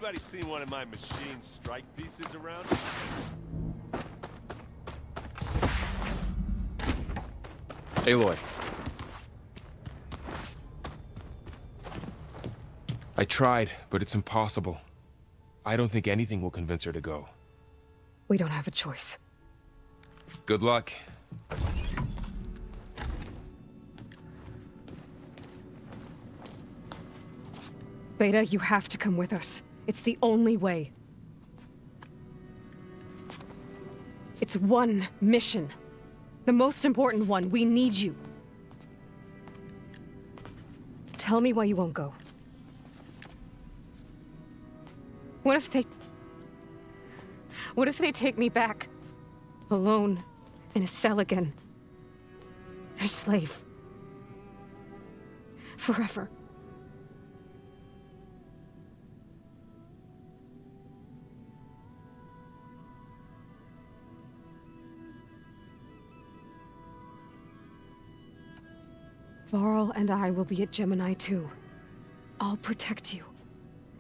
Anybody seen one of my machine strike pieces around? Aloy. I tried, but it's impossible. I don't think anything will convince her to go. We don't have a choice. Good luck. Beta, you have to come with us. It's the only way. It's one mission. The most important one. We need you. Tell me why you won't go. What if they take me back? Alone, in a cell again. Their slave. Forever. Varl and I will be at Gemini too. I'll protect you.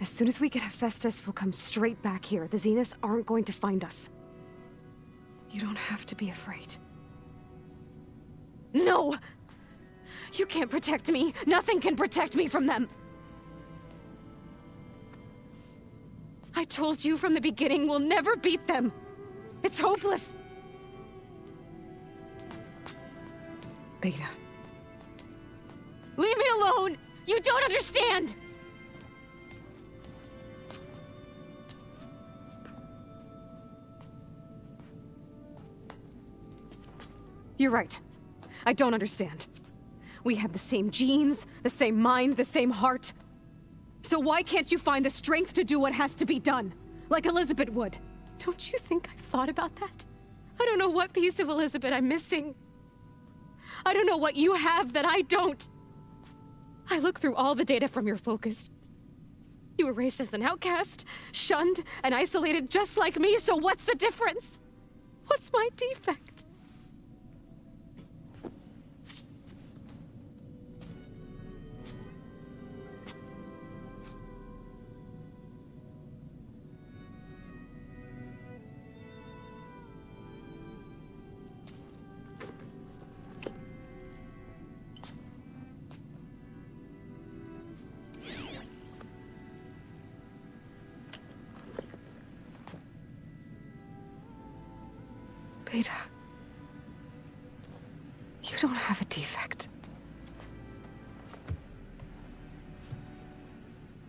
As soon as we get Hephaestus, we'll come straight back here. The Zeniths aren't going to find us. You don't have to be afraid. No! You can't protect me. Nothing can protect me from them. I told you from the beginning we'll never beat them. It's hopeless. Beta. Leave me alone! You don't understand! You're right. I don't understand. We have the same genes, the same mind, the same heart. So why can't you find the strength to do what has to be done? Like Elizabeth would. Don't you think I've thought about that? I don't know what piece of Elizabeth I'm missing. I don't know what you have that I don't. I look through all the data from your focus. You were raised as an outcast, shunned, and isolated just like me, so what's the difference? What's my defect? Beta, you don't have a defect.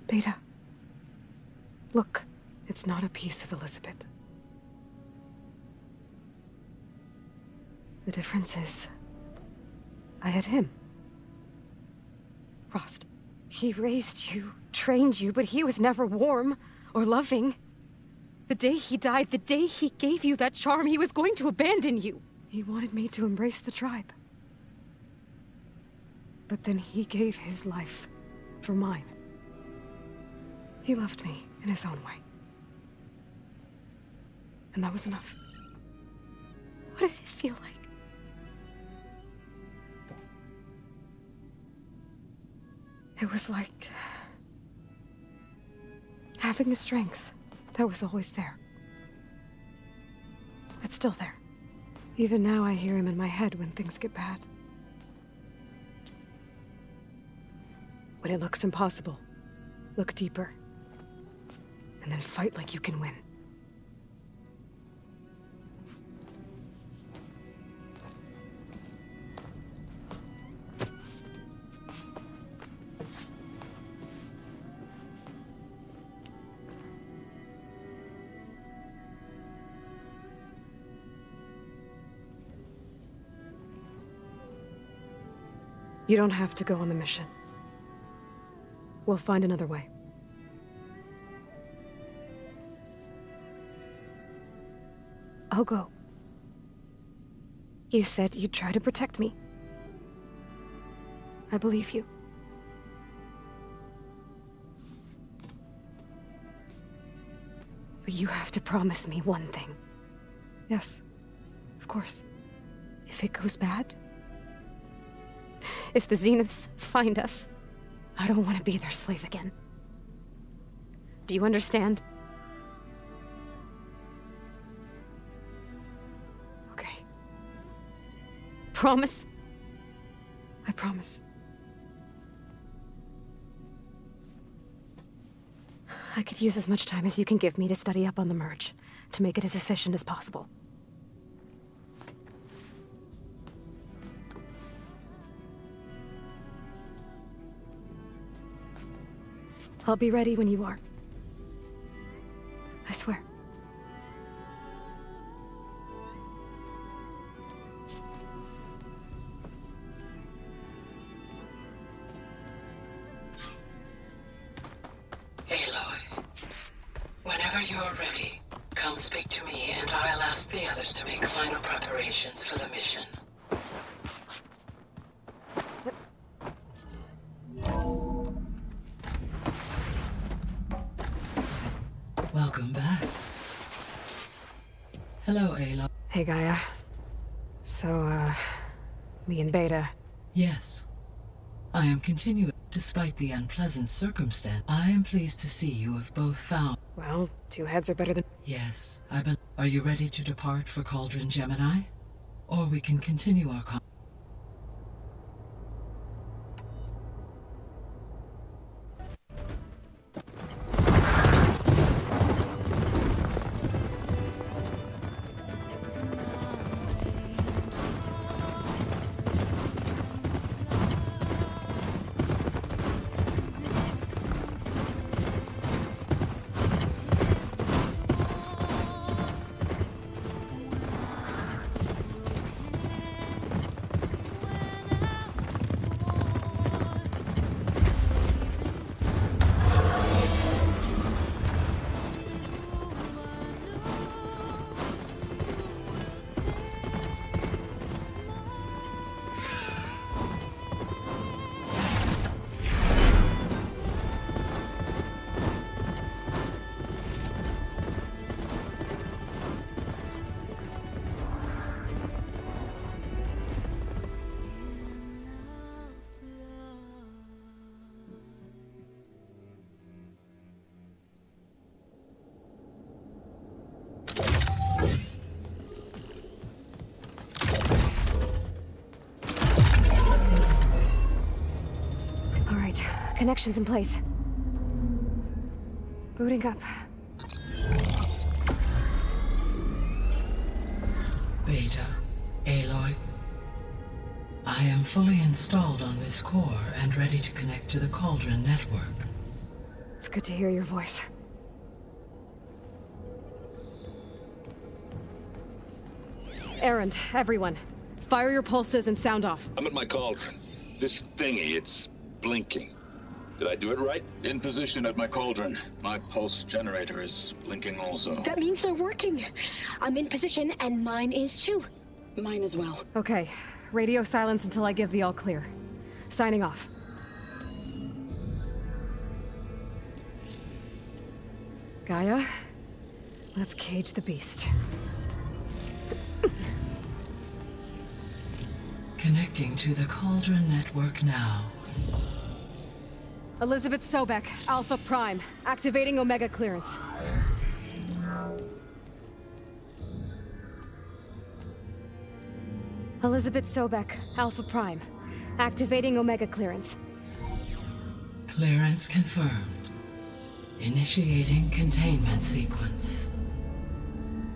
Beta, look, it's not a piece of Elizabeth. The difference is, I had him. Rost. He raised you, trained you, but he was never warm or loving. The day he died, the day he gave you that charm, he was going to abandon you. He wanted me to embrace the tribe. But then he gave his life for mine. He loved me in his own way. And that was enough. What did it feel like? It was like having the strength that was always there. It's still there. Even now I hear him in my head when things get bad. When it looks impossible, look deeper. And then fight like you can win. You don't have to go on the mission. We'll find another way. I'll go. You said you'd try to protect me. I believe you. But you have to promise me one thing. Yes, of course. If it goes bad, if the Zeniths find us, I don't want to be their slave again. Do you understand? Okay. Promise? I promise. I could use as much time as you can give me to study up on the merge, to make it as efficient as possible. I'll be ready when you are. I swear. Aloy, whenever you're ready, come speak to me and I'll ask the others to make final preparations for the mission. Welcome back. Hello, Aloy. Hey, Gaia. So, me and Beta. Yes. I am continuing. Despite the unpleasant circumstance, I am pleased to see you have both found. Well, two heads are better than... Yes, Are you ready to depart for Cauldron Gemini? Or we can continue our Connections in place. Booting up. Beta, Aloy. I am fully installed on this core and ready to connect to the Cauldron network. It's good to hear your voice. Errand, everyone. Fire your pulses and sound off. I'm at my cauldron. This thingy, it's blinking. Did I do it right? In position at my cauldron. My pulse generator is blinking also. That means they're working. I'm in position, and mine is too. Mine as well. Okay. Radio silence until I give the all clear. Signing off. Gaia, let's cage the beast. Connecting to the Cauldron network now. Elizabeth Sobek, Alpha Prime, activating Omega clearance. Elizabeth Sobek, Alpha Prime, activating Omega clearance. Clearance confirmed. Initiating containment sequence.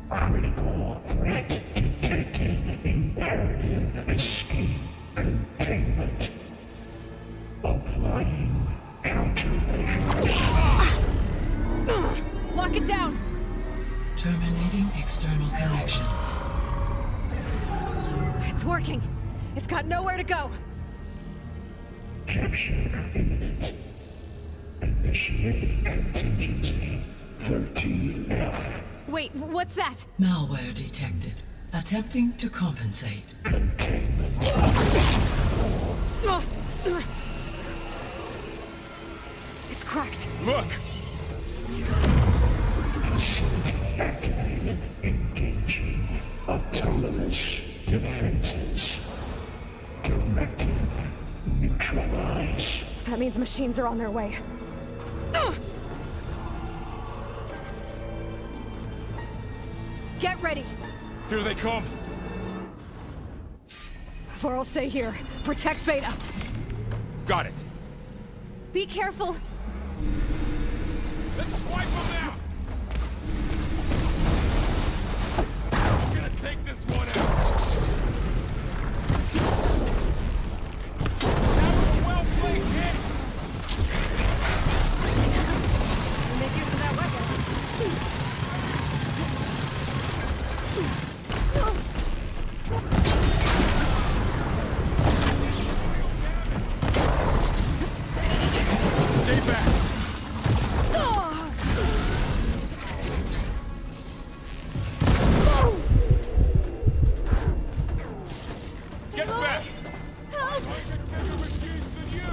Critical threat detected. Imperative escape containment. Applying countermeasures. Lock it down! Terminating external connections. It's working. It's got nowhere to go. Capture imminent. Initiating contingency 13F. Wait, what's that? Malware detected. Attempting to compensate. Containment. It's cracked. Look! Facility activated. Engaging autonomous defenses. Directive neutralize. That means machines are on their way. Get ready. Here they come. Varl, stay here. Protect Beta. Got it. Be careful. Let's wipe them out. I'm gonna take this one out. That was a well-played hit. Make use of that weapon. Stay back. Get back. I'm going to get your machines than you.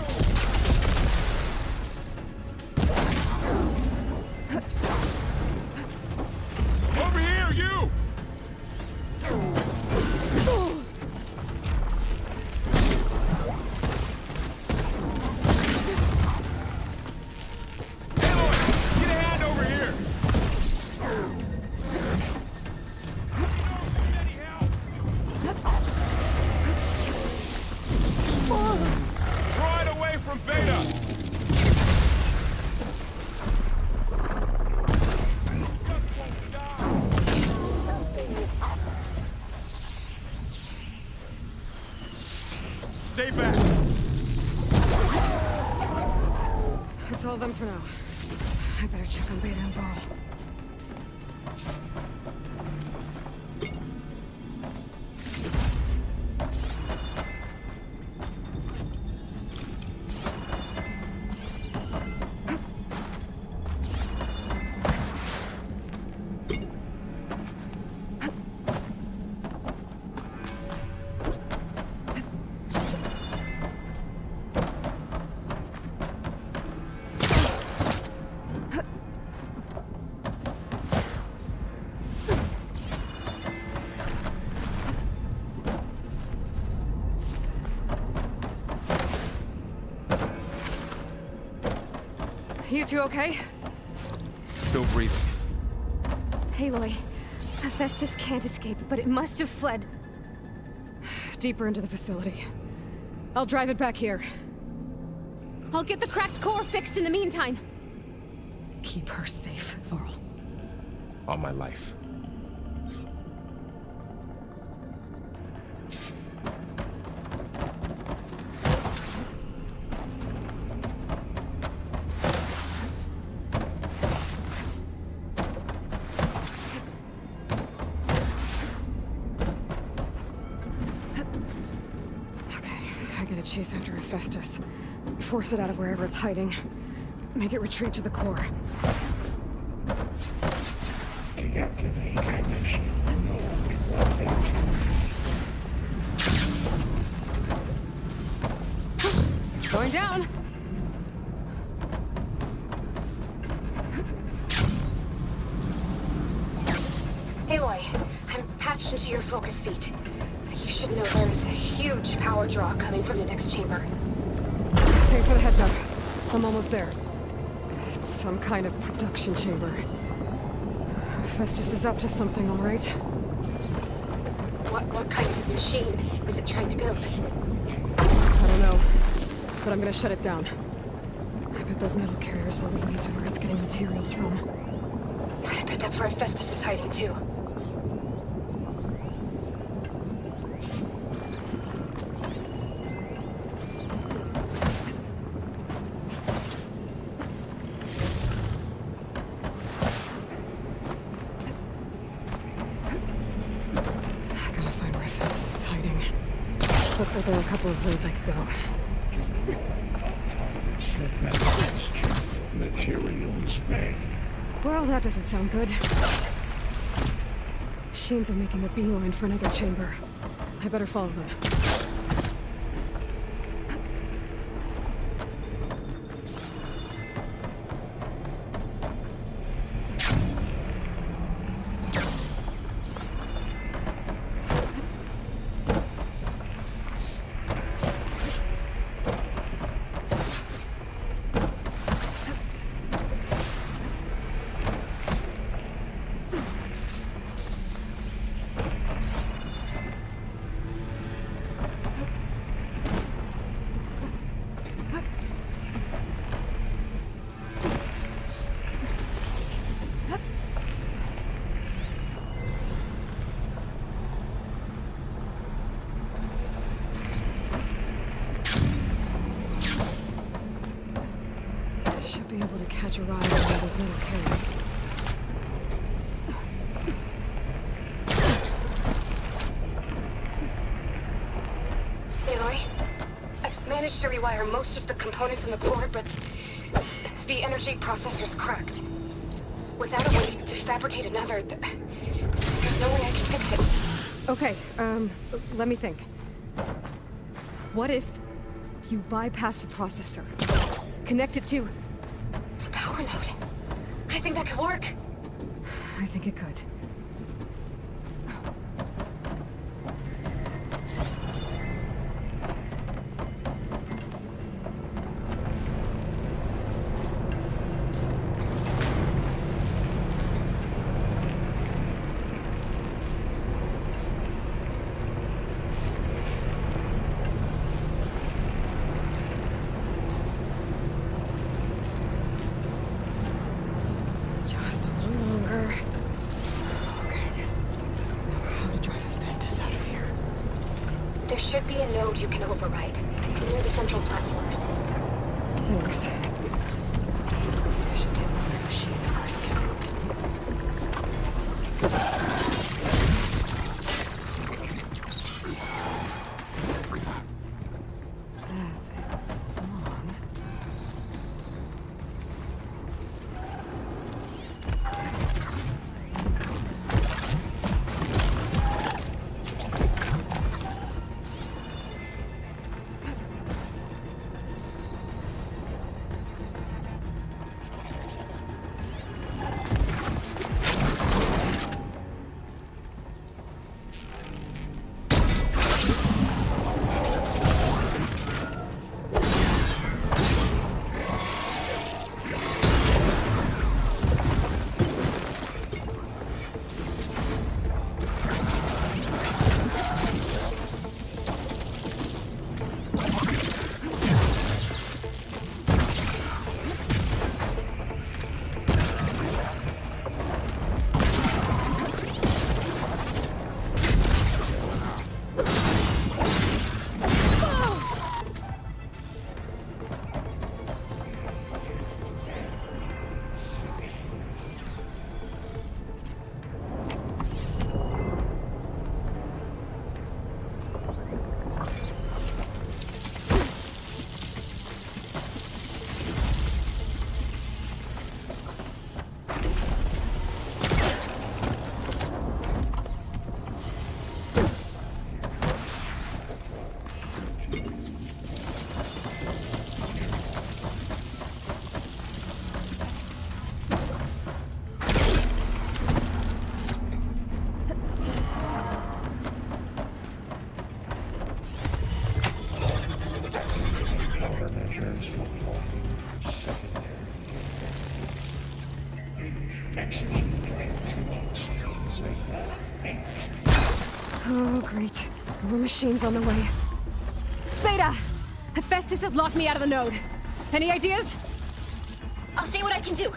Over here, you! Aloy, get a hand over here! Any help? Draw it away from Beta! Stay back! That's all of them for now. I better check on Beta and Varl. You two okay? Still breathing. Aloy, Hephaestus can't escape, but it must have fled deeper into the facility. I'll drive it back here. I'll get the cracked core fixed in the meantime. Keep her safe, Varl. On my life. I gotta chase after Hephaestus. Force it out of wherever it's hiding. Make it retreat to the core. Deactivate connection. No. Going down! Aloy, I'm patched into your focus feed. You should know there's a huge power draw coming from the next chamber. Thanks for the heads up. I'm almost there. It's some kind of production chamber. Hephaestus is up to something, all right? What kind of machine is it trying to build? I don't know, but I'm gonna shut it down. I bet those metal carriers will lead me to where it's getting materials from. I bet that's where Hephaestus is hiding too. Looks like there are a couple of ways I could go. Materials bank. Well, that doesn't sound good. Machines are making a beeline for another chamber. I better follow them. be able to catch a ride on one of those metal carriers. Aloy, I've managed to rewire most of the components in the core, but the energy processor's cracked. Without a way to fabricate another, there's no way I can fix it. Okay, let me think. What if you bypass the processor? Connect it to... The power node. I think that could work. I think it could. Just a little longer. Okay. Now how to drive Hephaestus out of here? There should be a node you can override, near the central platform. Thanks. I should take one of these machines first. That's it. Come on. Countermeasures for execute Oh, great. More machines on the way. Beta! Hephaestus has locked me out of the node. Any ideas? I'll see what I can do.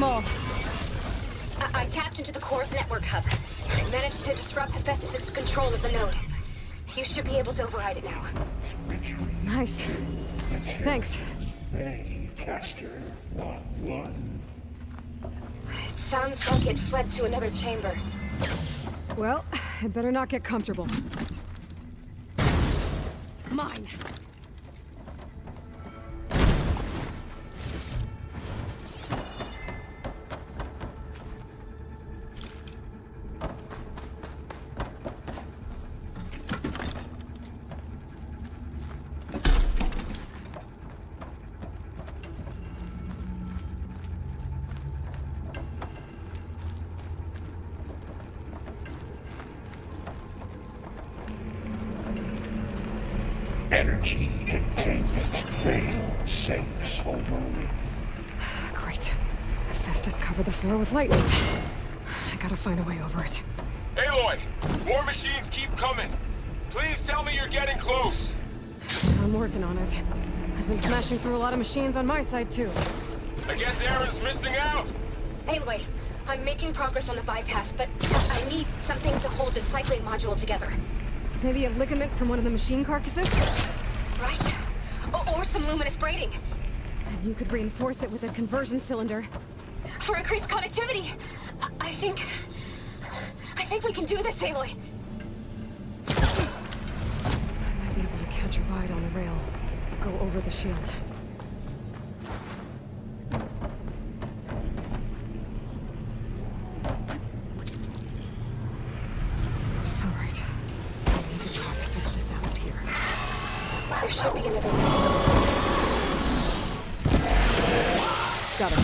them all. I tapped into the core's network hub. I managed to disrupt Hephaestus' control of the node. You should be able to override it now. Nice. Thanks. Hey, Caster 1-1. It sounds like it fled to another chamber. Well, it better not get comfortable. Mine. Energy containment failed. Safe over. Great. Hephaestus covered the floor with lightning. I gotta find a way over it. Aloy! More machines keep coming! Please tell me you're getting close! I'm working on it. I've been smashing through a lot of machines on my side, too. I guess Aaron's missing out! Anyway, I'm making progress on the bypass, but I need something to hold the cycling module together. Maybe a ligament from one of the machine carcasses? Right? Or some luminous braiding. And you could reinforce it with a conversion cylinder. For increased connectivity! I think we can do this, Aloy. I might be able to catch a ride on the rail. Go over the shield. Alright. I need to drop Hephaestus out here. There should be another way. Got it.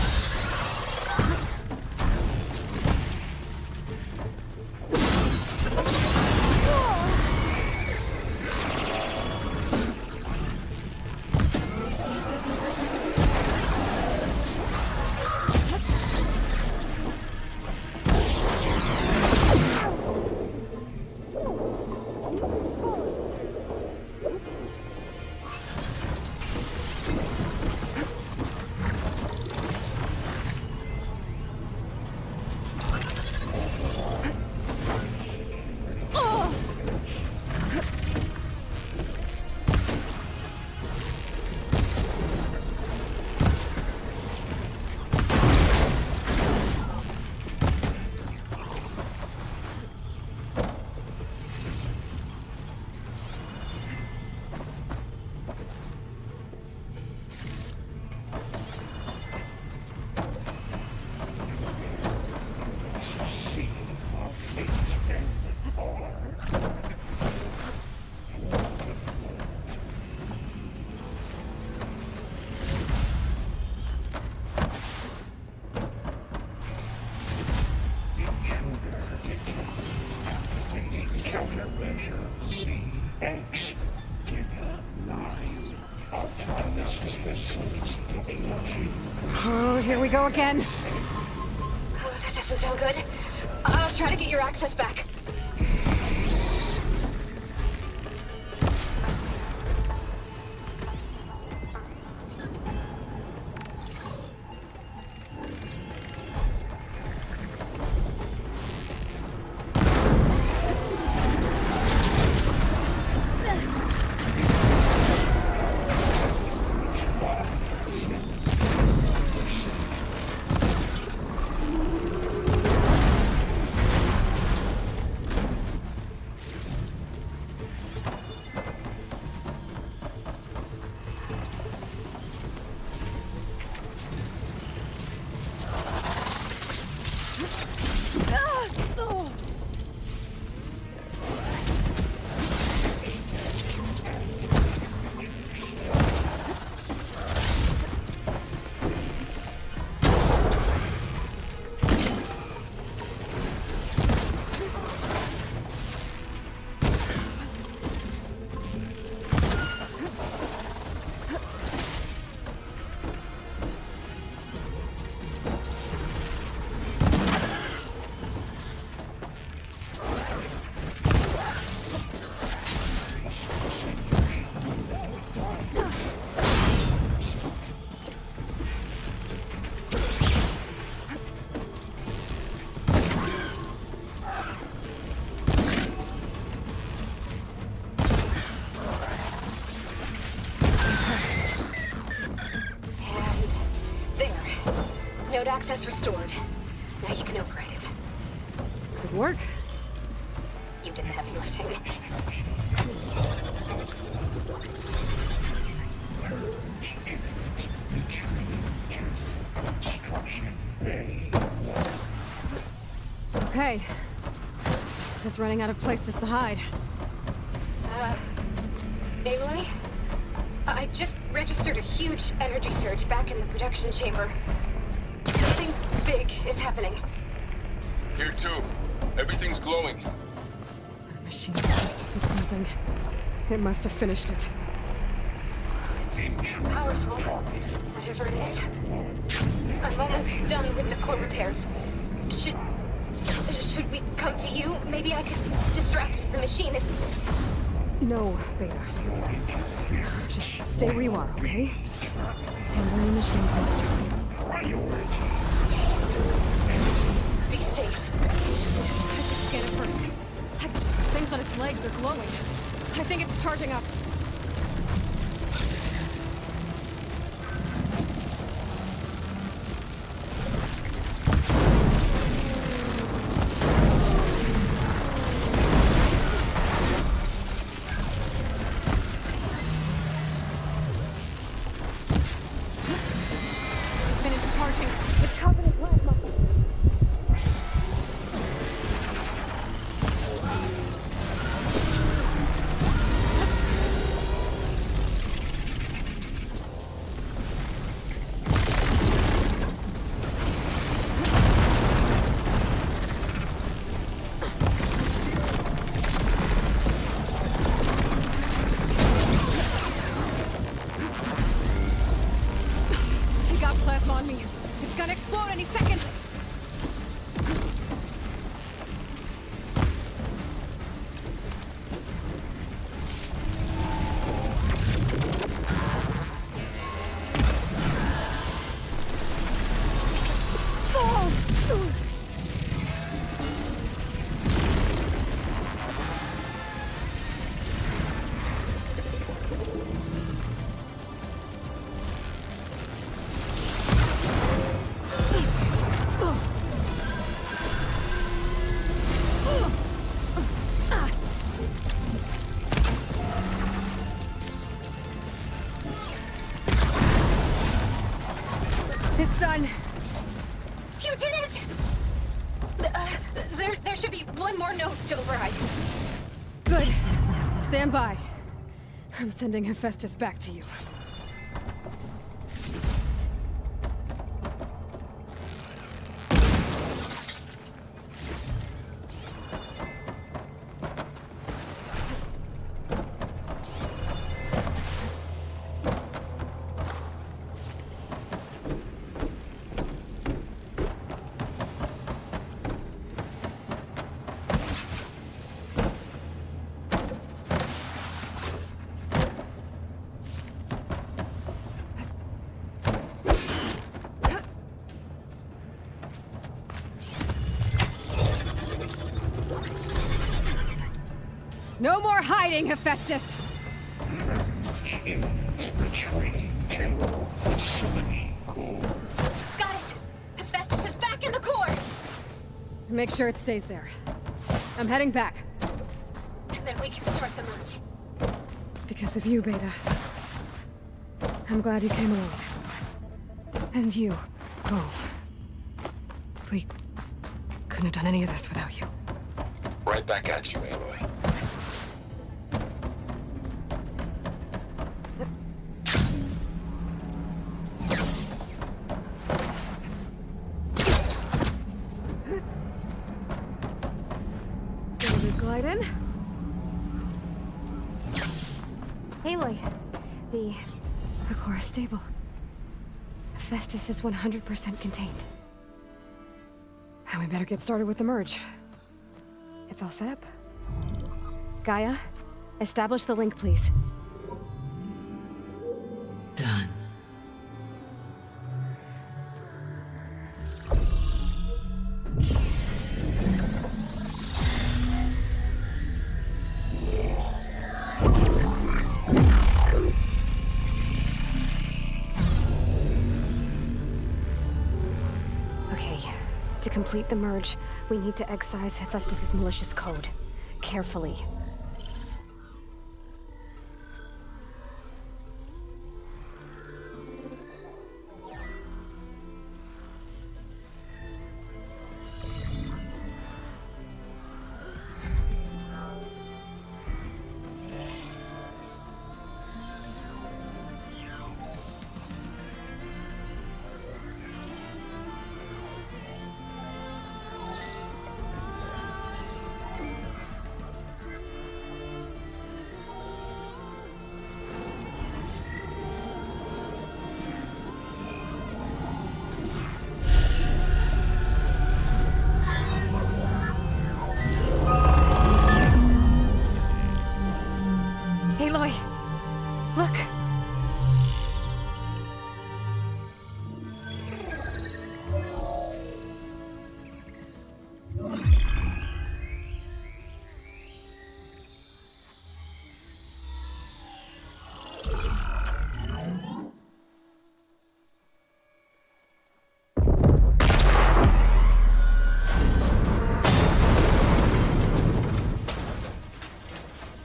Countermeasure CX. Autonomous facility technology. Oh, here we go again. Oh, that doesn't sound good. I'll try to get your access back. access restored. Now you can override it. Good work. You did the heavy lifting. Purge imminent. Retreat to construction bay. Okay. This is running out of places to hide. Aloy? I just registered a huge energy surge back in the production chamber. Something big is happening. Here too. Everything's glowing. The machine Justice was building. It must have finished it. Powerful. Whatever it is. I'm almost done with the core repairs. Should we come to you? Maybe I could distract the machine if... No, Beta. Just stay where you are, okay? Handling the machines in return. Be safe. I should scan it first. Those things on its legs are glowing. I think it's charging up. Finished charging. It's happening plasma. He got plasma on me. It's gonna explode any second. It's done. You did it! There should be one more note to override. Good. Stand by. I'm sending Hephaestus back to you. No more hiding, Hephaestus! Imminent retreat to the Sony core. Got it! Hephaestus is back in the core! Make sure it stays there. I'm heading back. And then we can start the merge. Because of you, Beta. I'm glad you came along. And you, Cole. We couldn't have done any of this without you. Right back at you, Aloy. Gonna be gliding. Aloy, the core is stable. Hephaestus is 100% contained. And we better get started with the merge. It's all set up. Gaia, establish the link, please. Done. complete the merge, we need to excise Hephaestus's malicious code. Carefully. Aloy! Look!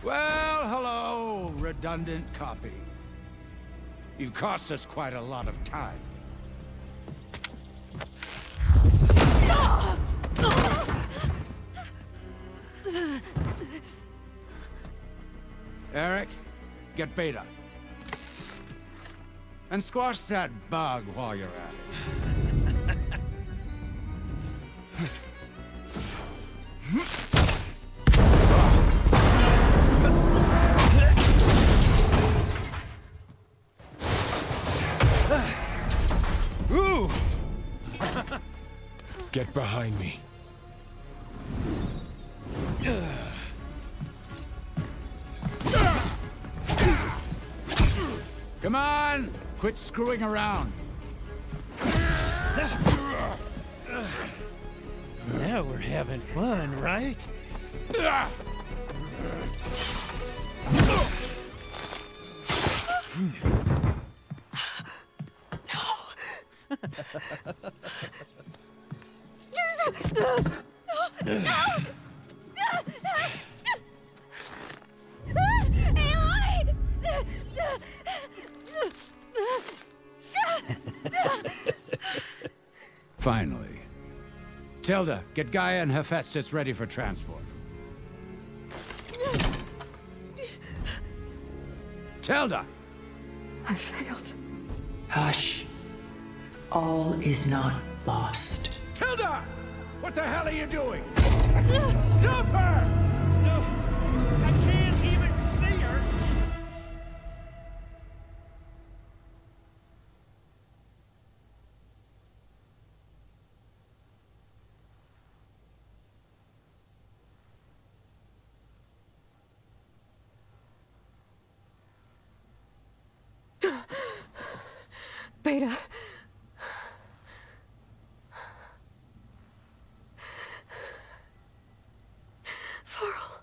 Well, hello, redundant copy. You cost us quite a lot of time. Eric, get Beta. And squash that bug while you're at it. Ooh! Get behind me. Come on! Quit screwing around. Now we're having fun, right? Finally. Tilda, get Gaia and Hephaestus ready for transport. Tilda! I failed. Hush. All is not lost. Tilda! What the hell are you doing? Stop her! No, I can't even see her. Beta. Varl.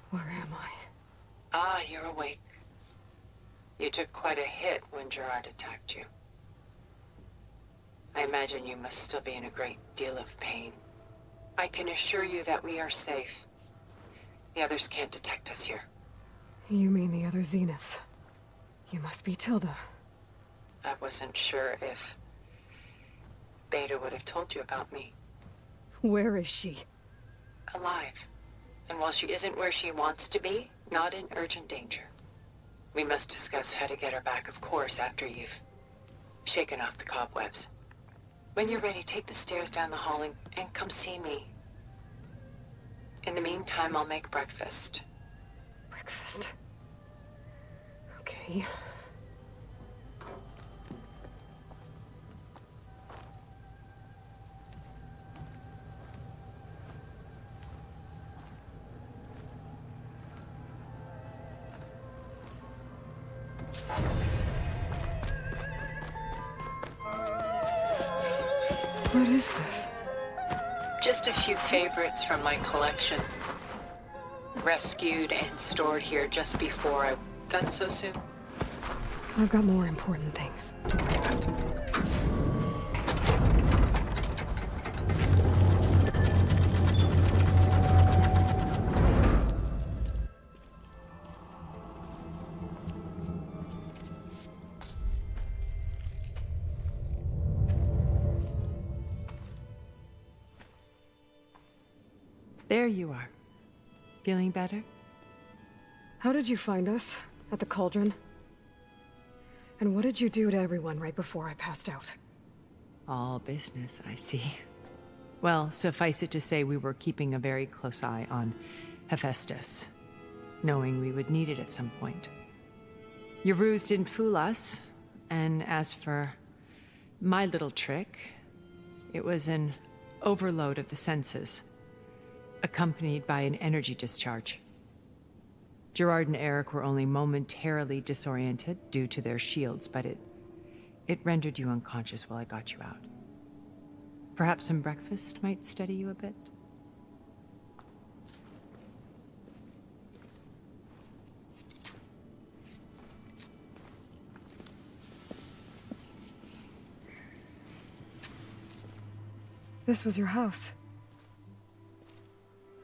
Where am I? Ah, you're awake. You took quite a hit when Gerard attacked you. I imagine you must still be in a great deal of pain. I can assure you that we are safe. The others can't detect us here. You mean the other Zeniths? You must be Tilda. I wasn't sure if Beta would have told you about me. Where is she? Alive. And while she isn't where she wants to be, not in urgent danger. We must discuss how to get her back, of course, after you've shaken off the cobwebs. When you're ready, take the stairs down the hall and come see me. In the meantime, I'll make breakfast. Breakfast. Okay. is this? Just a few favorites from my collection. Rescued and stored here just before I... Done so soon? I've got more important things to worry about. There you are. Feeling better? How did you find us? At the Cauldron? And what did you do to everyone right before I passed out? All business, I see. Well, suffice it to say we were keeping a very close eye on Hephaestus, knowing we would need it at some point. Your ruse didn't fool us, and as for my little trick, it was an overload of the senses, accompanied by an energy discharge. Gerard and Eric were only momentarily disoriented due to their shields, but it rendered you unconscious while I got you out. Perhaps some breakfast might steady you a bit? This was your house.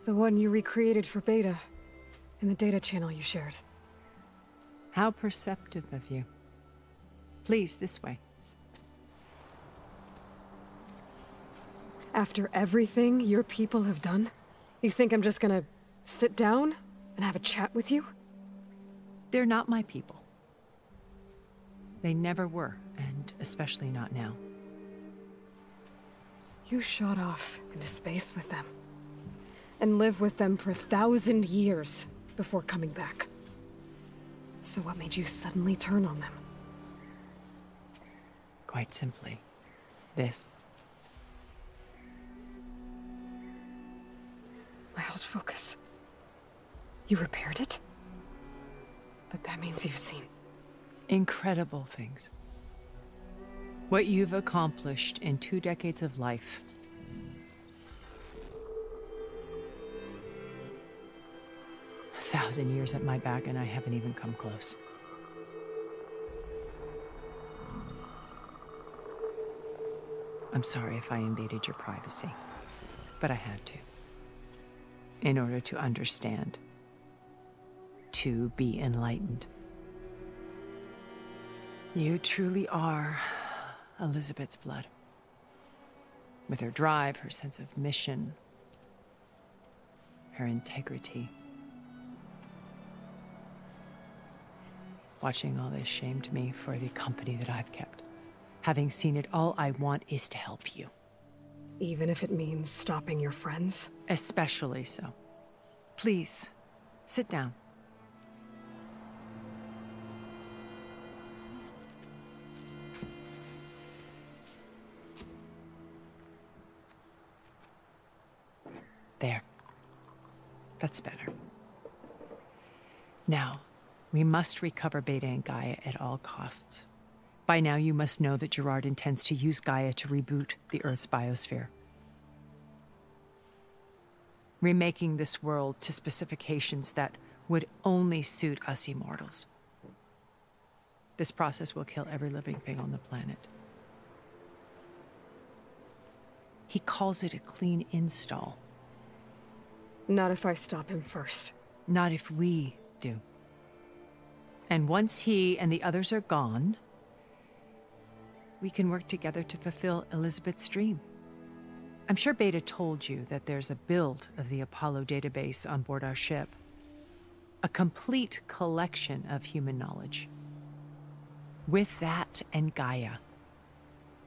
The one you recreated for Beta, in the data channel you shared. How perceptive of you. Please, this way. After everything your people have done, you think I'm just gonna sit down and have a chat with you? They're not my people. They never were, and especially not now. You shot off into space with them, and lived with them for 1,000 years before coming back. So what made you suddenly turn on them? Quite simply, this. My old focus. You repaired it? But that means you've seen incredible things. What you've accomplished in 2 decades of life. A 1,000 years at my back, and I haven't even come close. I'm sorry if I invaded your privacy, but I had to. In order to understand. To be enlightened. You truly are Elizabeth's blood. With her drive, her sense of mission, her integrity. Watching all this shamed me for the company that I've kept. Having seen it, all I want is to help you. even if it means stopping your friends? Especially so. Please, sit down. There. That's better. Now, we must recover Beta and Gaia at all costs. By now, you must know that Gerard intends to use Gaia to reboot the Earth's biosphere. Remaking this world to specifications that would only suit us immortals. This process will kill every living thing on the planet. He calls it a clean install. Not if I stop him first. Not if we do. And once he and the others are gone, we can work together to fulfill Elizabeth's dream. I'm sure Beta told you that there's a build of the Apollo database on board our ship. A complete collection of human knowledge. With that and Gaia,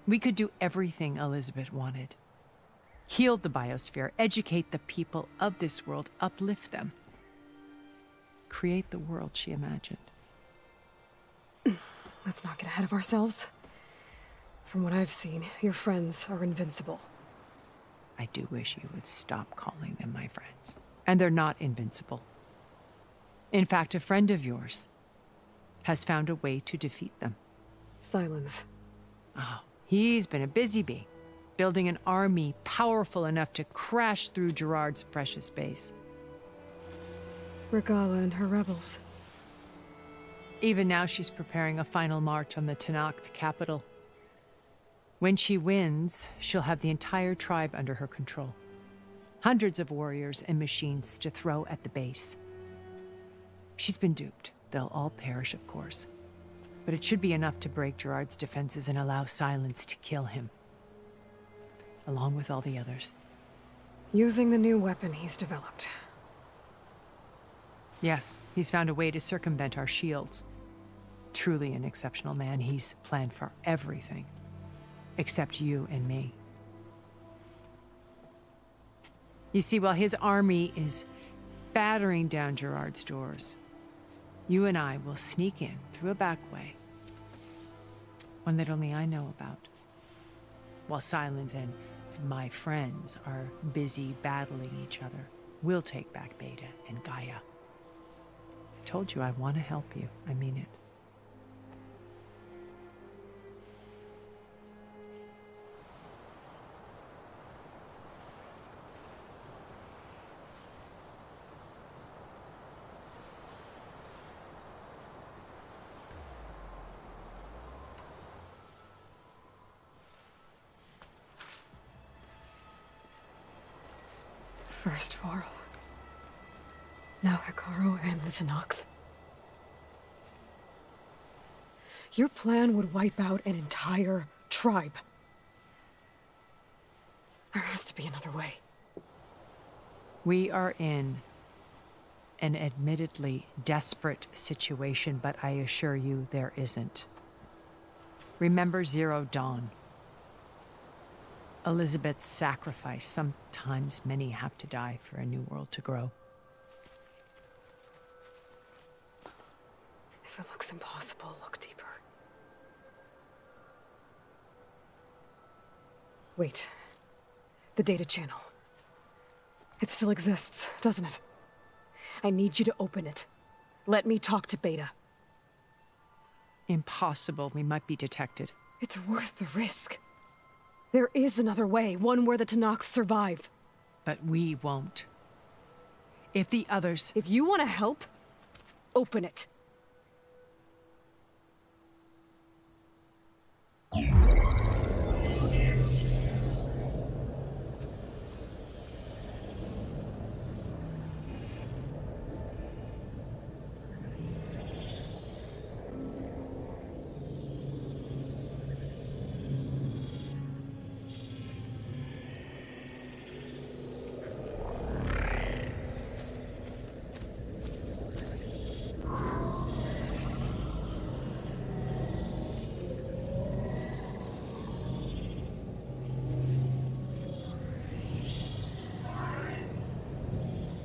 we could do everything Elizabeth wanted. Heal the biosphere, educate the people of this world, uplift them. Create the world she imagined. Let's not get ahead of ourselves. From what I've seen, your friends are invincible. I do wish you would stop calling them my friends. And they're not invincible. In fact, a friend of yours has found a way to defeat them. Silence. Oh, he's been a busy bee. building an army powerful enough to crash through Gerard's precious base. Regala and her rebels. Even now, she's preparing a final march on the Tenakth capital. When she wins, she'll have the entire tribe under her control. Hundreds of warriors and machines to throw at the base. She's been duped. They'll all perish, of course. But it should be enough to break Gerard's defenses and allow Silence to kill him. Along with all the others. Using the new weapon he's developed. Yes, he's found a way to circumvent our shields. Truly an exceptional man. He's planned for everything. Except you and me. You see, while his army is battering down Gerard's doors, you and I will sneak in through a back way. One that only I know about. While Silence and my friends are busy battling each other, we'll take back Beta and Gaia. I told you I want to help you. I mean it. First Varl. Now Hekarro and the Tenakth. Your plan would wipe out an entire tribe. There has to be another way. We are in an admittedly desperate situation, but I assure you there isn't. Remember Zero Dawn. Elizabeth's sacrifice. Sometimes many have to die for a new world to grow. If it looks impossible, look deeper. Wait. The data channel. It still exists, doesn't it? I need you to open it. Let me talk to Beta. Impossible. We might be detected. It's worth the risk. There is another way, one where the Tenakth survive. But we won't. If the others... If you want to help, open it.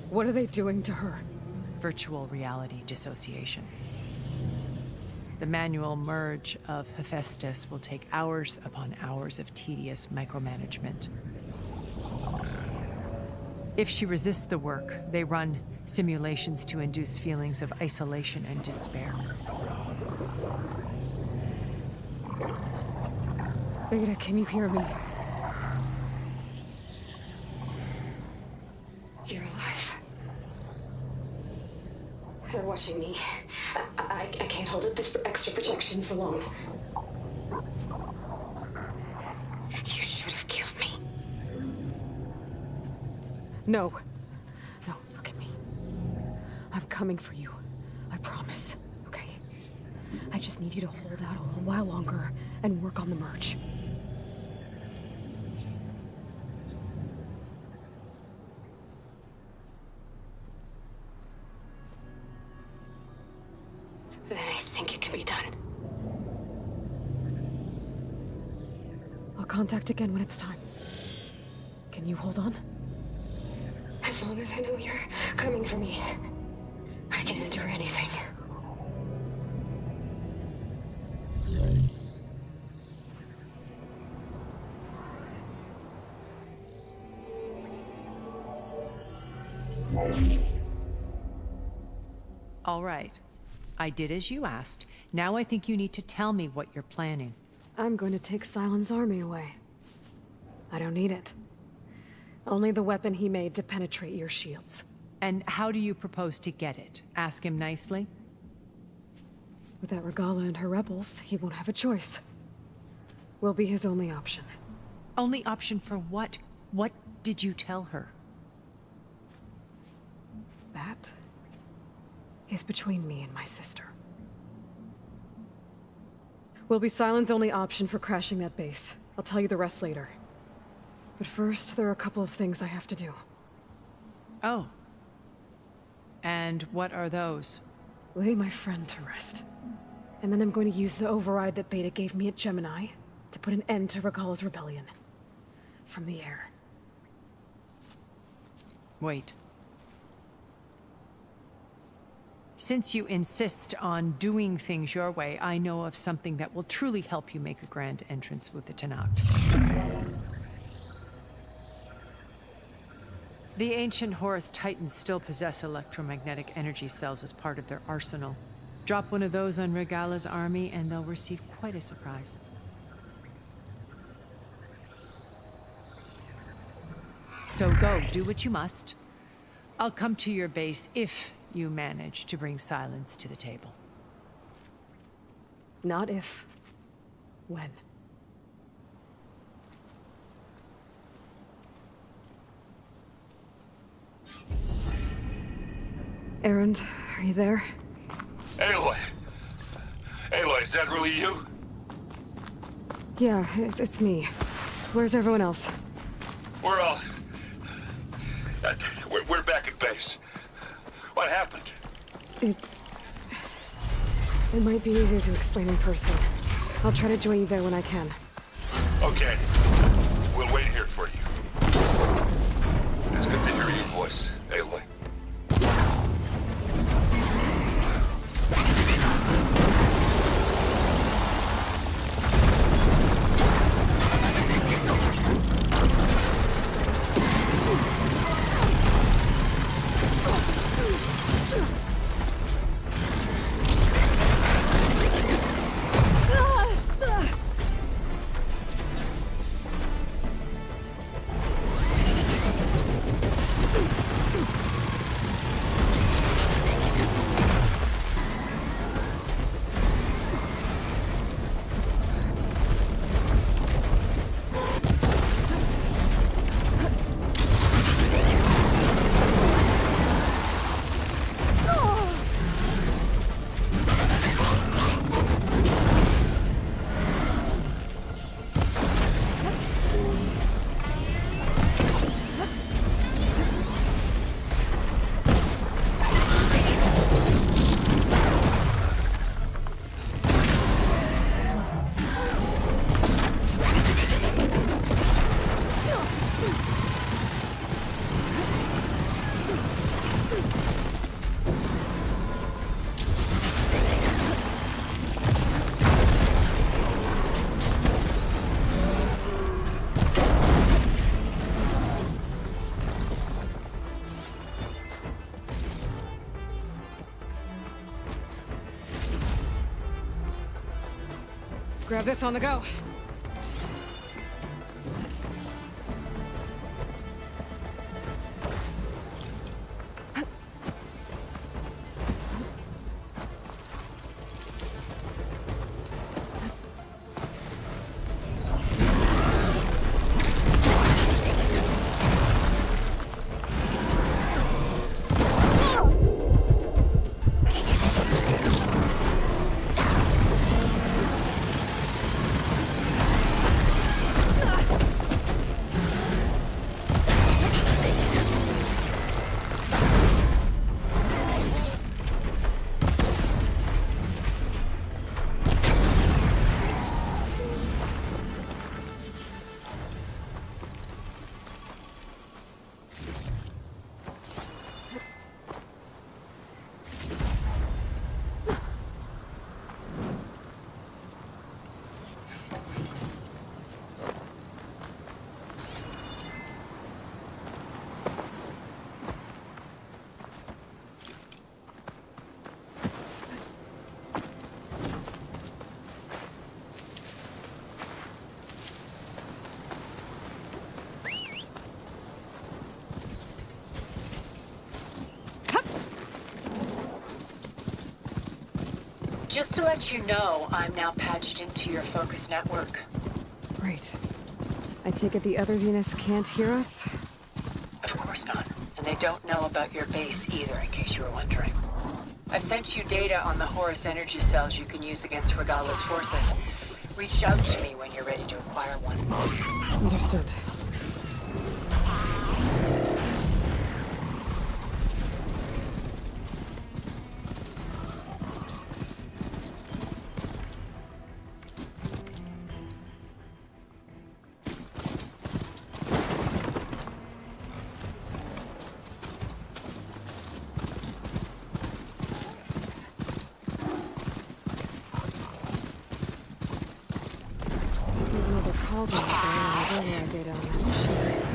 What are they doing to her? Virtual reality dissociation. The manual merge of Hephaestus will take hours upon hours of tedious micromanagement. If she resists the work, they run simulations to induce feelings of isolation and despair. Beta, can you hear me? You're alive. They're watching me. I can't hold up this extra protection for long. You should have killed me. No. No, look at me. I'm coming for you. I promise. Okay? I just need you to hold out a little while longer and work on the merge. Then I think it can be done. I'll contact again when it's time. Can you hold on? As long as I know you're coming for me, I can endure anything. All right. I did as you asked. Now I think you need to tell me what you're planning. I'm going to take Silen's army away. I don't need it. Only the weapon he made to penetrate your shields. And how do you propose to get it? Ask him nicely? Without Regala and her rebels, he won't have a choice. We'll be his only option. Only option for what? What did you tell her? That is between me and my sister. Will be Sylens' only option for crashing that base. I'll tell you the rest later. But first, there are a couple of things I have to do. Oh. And what are those? Lay my friend to rest. And then I'm going to use the override that Beta gave me at Gemini to put an end to Regala's rebellion. From the air. Wait. Since you insist on doing things your way, I know of something that will truly help you make a grand entrance with the Tenakth. The ancient Horus Titans still possess electromagnetic energy cells as part of their arsenal. Drop one of those on Regala's army and they'll receive quite a surprise. So go, do what you must. I'll come to your base if you manage to bring Sylens to the table. Not if. When. Erend, are you there? Aloy! Aloy, is that really you? Yeah, it's me. Where's everyone else? We're all... we're back at base. What happened? It might be easier to explain in person. I'll try to join you there when I can. Okay. We'll wait here for you. It's good to hear your voice, Aloy. Grab this on the go. Just to let you know, I'm now patched into your focus network. Great. I take it the other Zeniths can't hear us? Of course not. And they don't know about your base either, in case you were wondering. I've sent you data on the Horus energy cells you can use against Regala's forces. Reach out to me when you're ready to acquire one. Understood. There's another cauldron up there, and there's override data on that machine.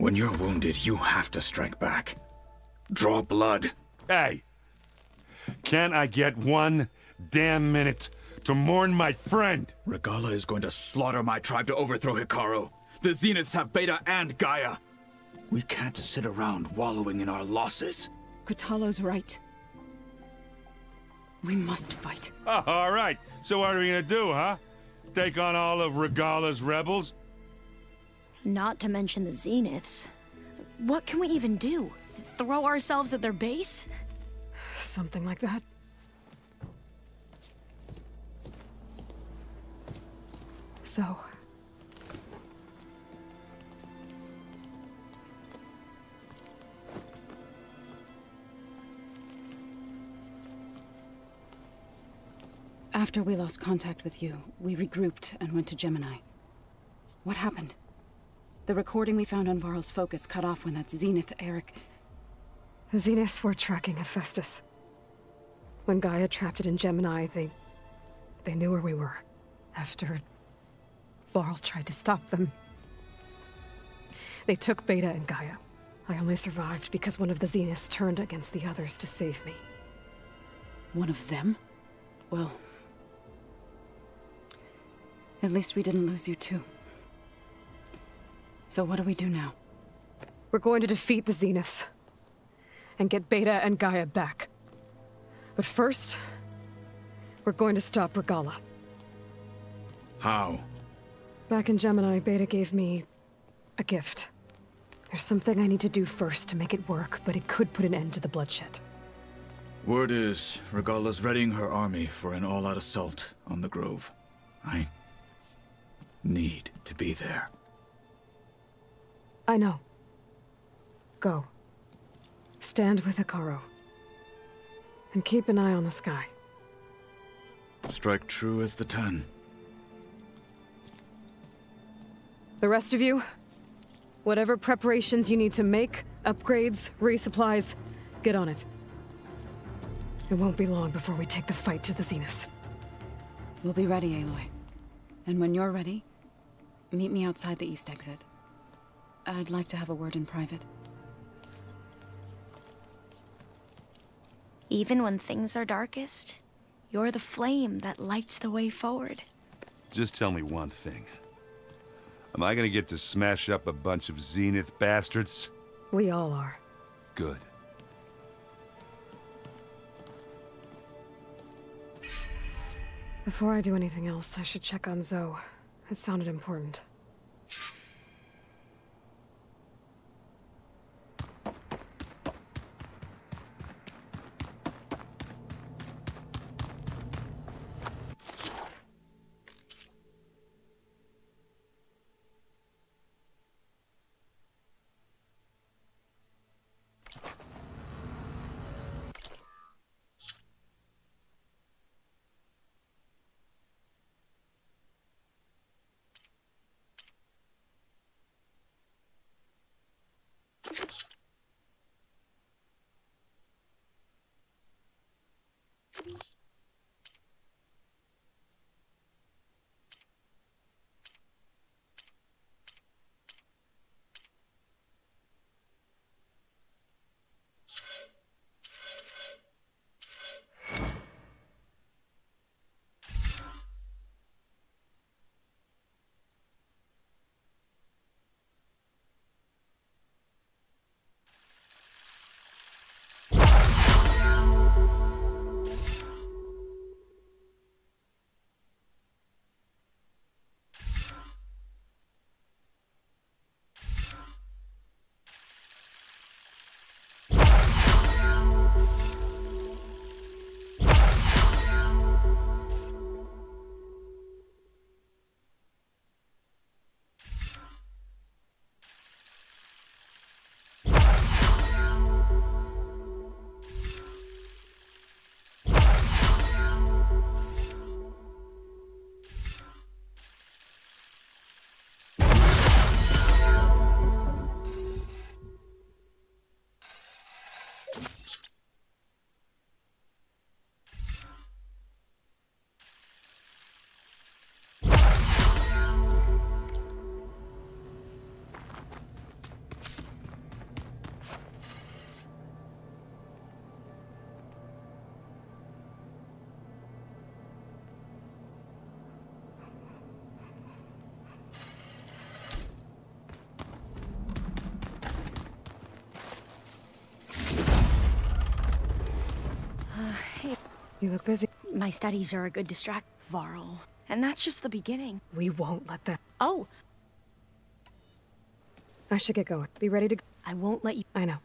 When you're wounded, you have to strike back. Draw blood. Hey! Can I get 1 damn minute to mourn my friend? Regalla is going to slaughter my tribe to overthrow Hikaru. The Zeniths have Beta and Gaia. We can't sit around wallowing in our losses. Kotallo's right. We must fight. Oh, all right. So what are we gonna do, huh? Take on all of Regalla's rebels? Not to mention the Zeniths. What can we even do? Throw ourselves at their base? Something like that. So... After we lost contact with you, we regrouped and went to Gemini. What happened? The recording we found on Varl's focus cut off when that Zenith, Eric... The Zeniths were tracking Hephaestus. When Gaia trapped it in Gemini, they knew where we were. After... Varl tried to stop them. They took Beta and Gaia. I only survived because one of the Zeniths turned against the others to save me. One of them? Well... At least we didn't lose you too. So what do we do now? We're going to defeat the Zeniths. And get Beta and Gaia back. But first... we're going to stop Regalla. How? Back in Gemini, Beta gave me... a gift. There's something I need to do first to make it work, but it could put an end to the bloodshed. Word is, Regalla's readying her army for an all-out assault on the Grove. I need to be there. I know. Go. Stand with Hikaru. And keep an eye on the sky. Strike true as the 10. The rest of you, whatever preparations you need to make, upgrades, resupplies, get on it. It won't be long before we take the fight to the Zeniths. We'll be ready, Aloy. And when you're ready, meet me outside the east exit. I'd like to have a word in private. Even when things are darkest, you're the flame that lights the way forward. Just tell me one thing. Am I gonna get to smash up a bunch of Zenith bastards? We all are. Good. Before I do anything else, I should check on Zoe. It sounded important. You look busy. My studies are a good distract, Varl. And that's just the beginning. We won't let that... Oh! I should get going. Be ready to... I won't let you... I know.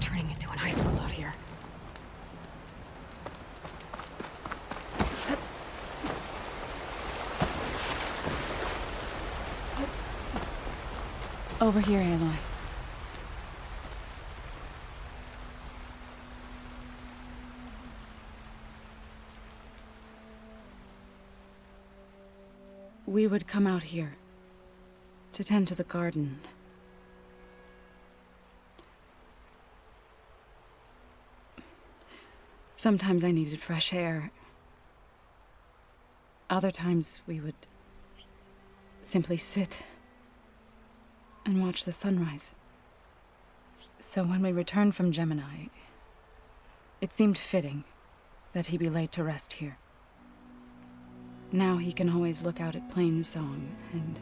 Turning into an high school out here. Over here, Aloy. We would come out here to tend to the garden. Sometimes I needed fresh air. Other times we would simply sit and watch the sunrise. So when we returned from Gemini, it seemed fitting that he be laid to rest here. Now he can always look out at Plain Song and...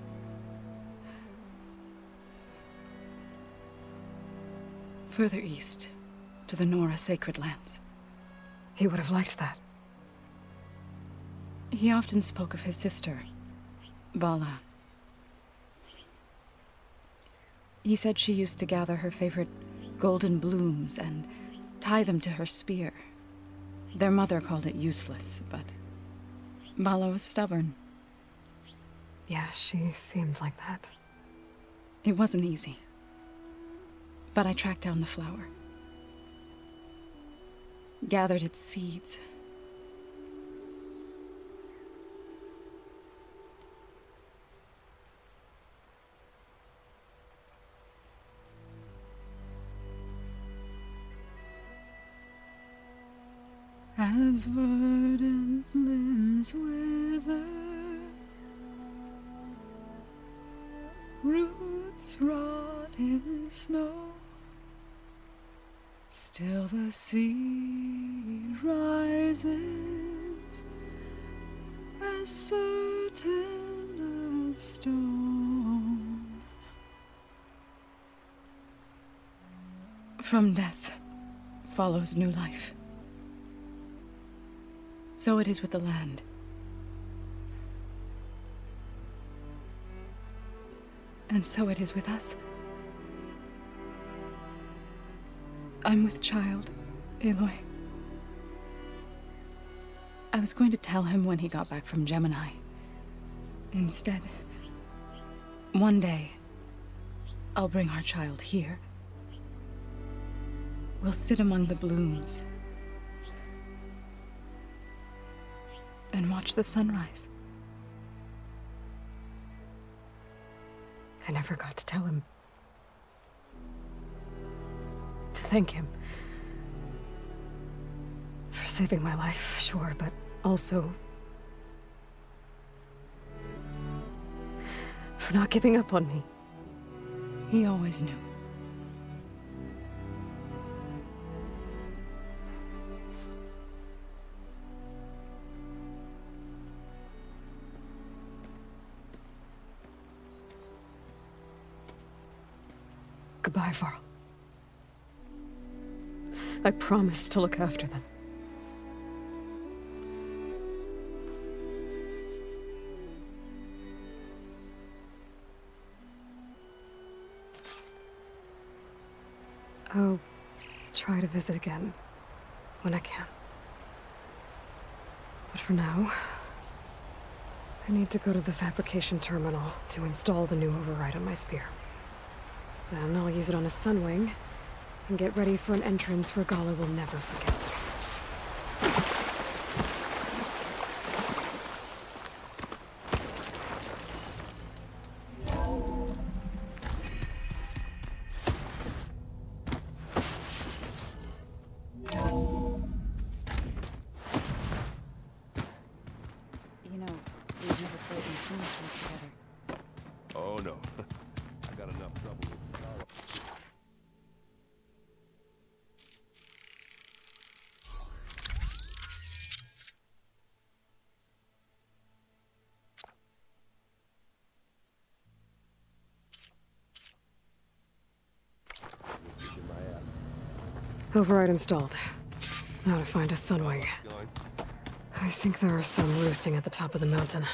further east, to the Nora Sacred Lands. He would have liked that. He often spoke of his sister, Bala. He said she used to gather her favorite golden blooms and tie them to her spear. Their mother called it useless, but Bala was stubborn. Yeah, she seemed like that. It wasn't easy. But I tracked down the flower. Gathered its seeds. As verdant limbs wither, roots rot in snow, still the seed rises, as certain as stone. From death follows new life. So it is with the land. And so it is with us. I'm with child, Aloy. I was going to tell him when he got back from Gemini. Instead, one day, I'll bring our child here. We'll sit among the blooms and watch the sunrise. I never got to tell him. To thank him. For saving my life, sure, but also... for not giving up on me. He always knew. Goodbye, Varl. I promise to look after them. I'll try to visit again when I can. But for now, I need to go to the fabrication terminal to install the new override on my spear. Then I'll use it on a sunwing and get ready for an entrance Regala will never forget. You know, we've never played instruments together. Oh no. I got enough trouble with Regala. Override installed. Now to find a sunwing. I think there are some roosting at the top of the mountain.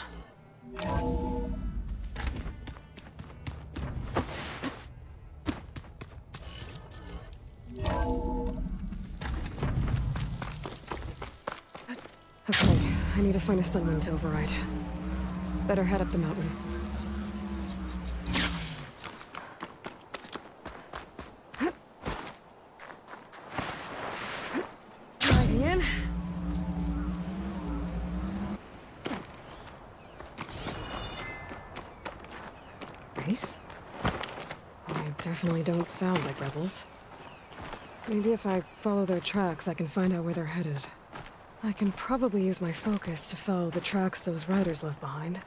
Okay, I need to find a sunwing to override. Better head up the mountain. Diving in. Nice. They definitely don't sound like rebels. Maybe if I follow their tracks, I can find out where they're headed. I can probably use my focus to follow the tracks those riders left behind.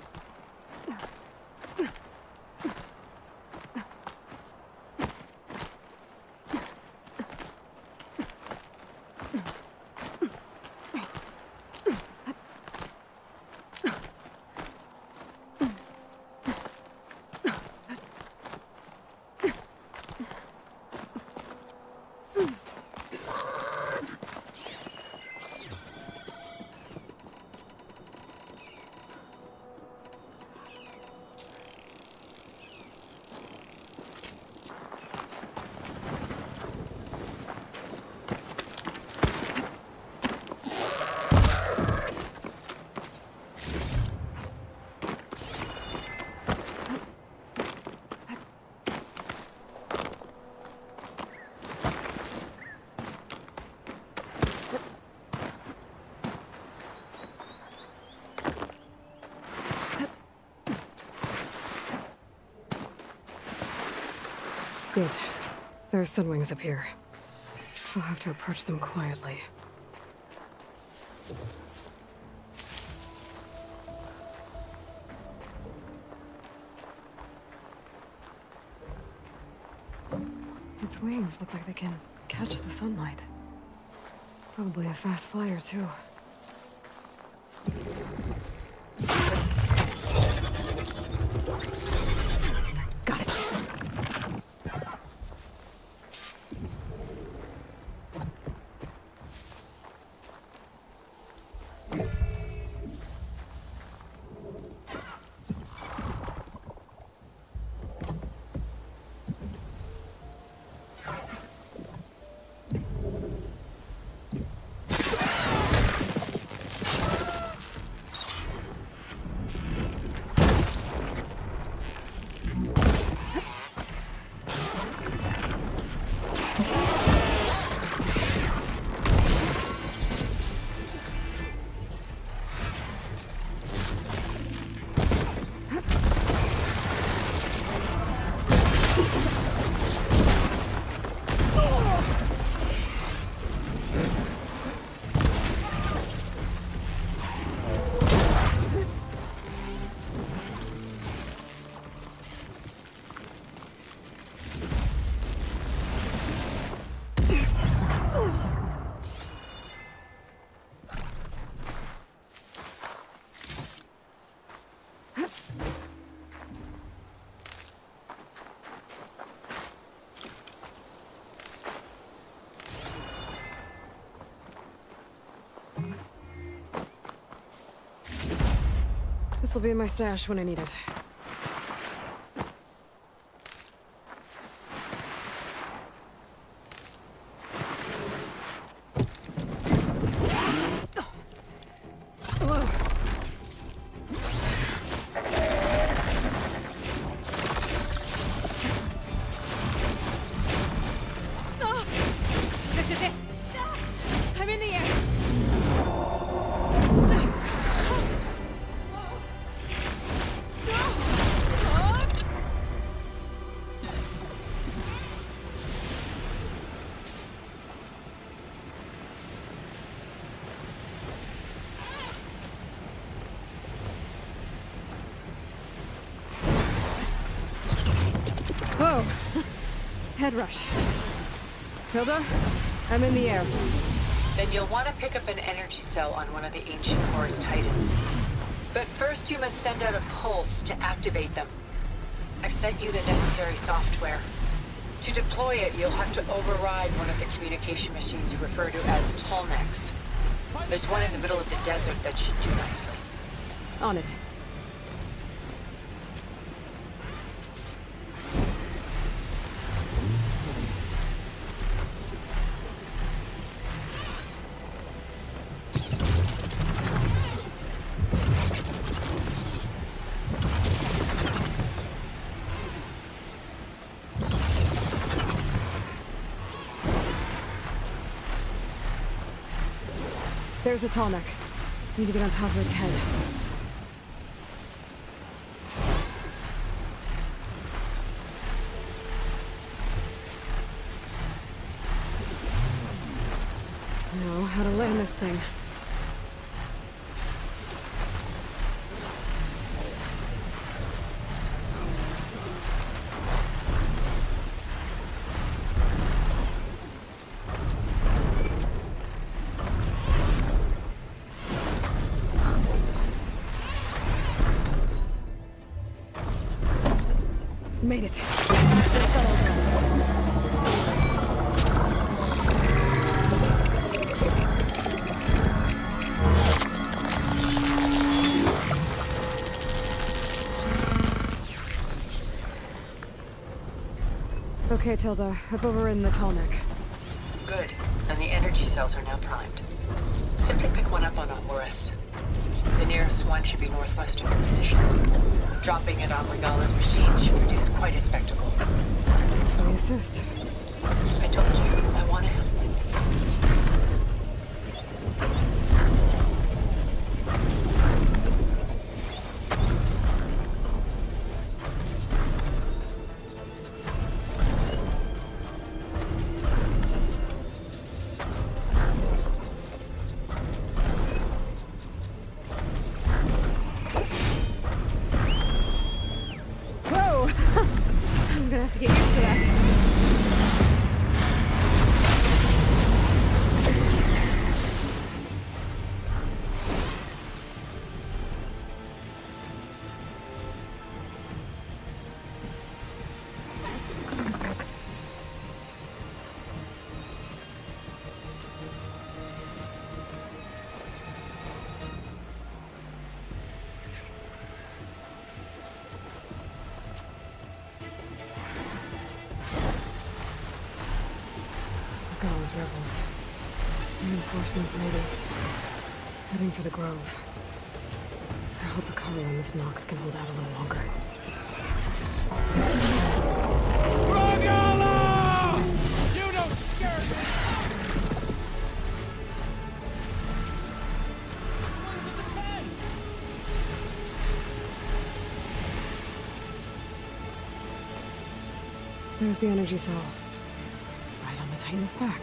Good. There are sunwings up here. I'll have to approach them quietly. Its wings look like they can catch the sunlight. Probably a fast flyer, too. Got it. This'll be in my stash when I need it. This is it! I'm in the air! Whoa! Head rush. Tilda, I'm in the air. Then you'll want to pick up an energy cell on one of the ancient Horus Titans. But first you must send out a pulse to activate them. I've sent you the necessary software. To deploy it, you'll have to override one of the communication machines you refer to as Tallnecks. There's one in the middle of the desert that should do nicely. On it. There's a Tallneck. Need to get on top of its head. Know how to land this thing. Made it. Okay, Tilda. I've overridden the Tallneck. Good. And the energy cells are now primed. Simply pick one up on Horus. The nearest one should be northwest of your position. Dropping it on Regalla's machine should produce quite a spectacle. Thanks for the assist. I told you, I want to help. I'm gonna have to get used to that. Those rebels. Reinforcements, maybe. Heading for the Grove. I hope the color on this Noct can hold out a little longer. Regalla! You don't scare me! There's the energy cell. Right on the Titan's back.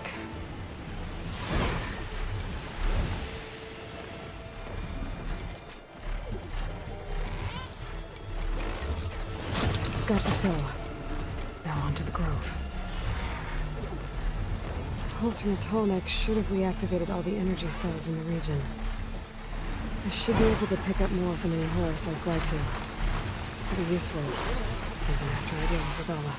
Got the cell. Now onto the Grove. The pulse from the Tallneck should have reactivated all the energy cells in the region. I should be able to pick up more from any Horus I fly to. Pretty useful, even after I deal with Regalla.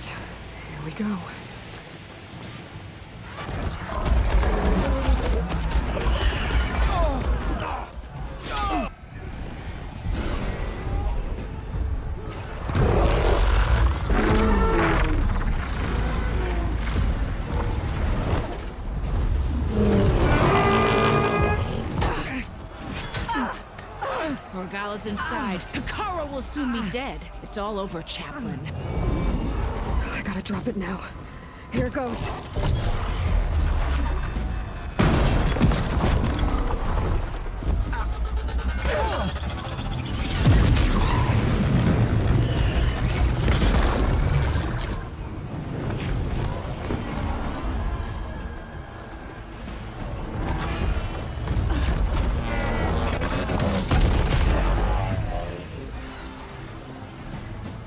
Here we go. Regalla's inside. Hikaru will soon be dead. It's all over, Chaplain. I gotta drop it now. Here it goes.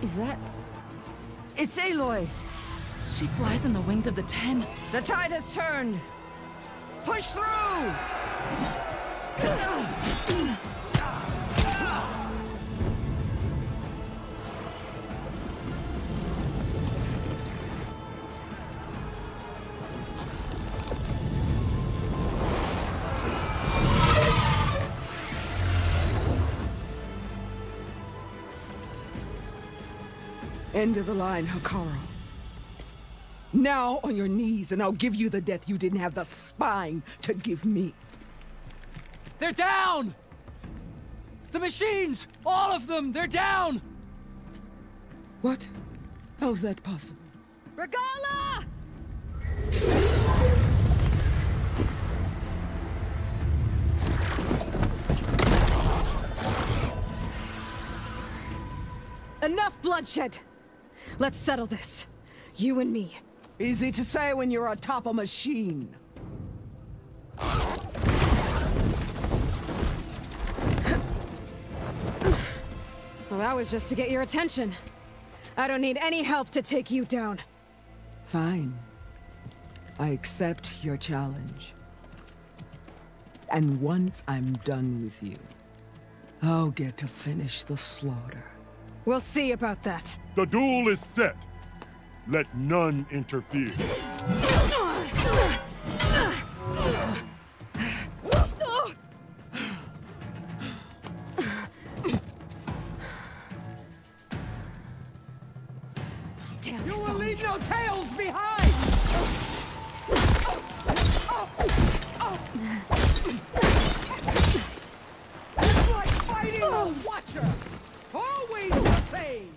Is that... It's Aloy! She flies on the wings of the Ten. The tide has turned! Push through! End of the line, Hikaru. Now on your knees, and I'll give you the death you didn't have the spine to give me. They're down! The machines! All of them! They're down! What? How's that possible? Regalla! Enough bloodshed! Let's settle this. You and me. Easy to say when you're atop a machine. Well, that was just to get your attention. I don't need any help to take you down. Fine. I accept your challenge. And once I'm done with you, I'll get to finish the slaughter. We'll see about that. The duel is set. Let none interfere. Damn, you will Sony. leave no tails behind! It's like fighting a watcher! Always the same!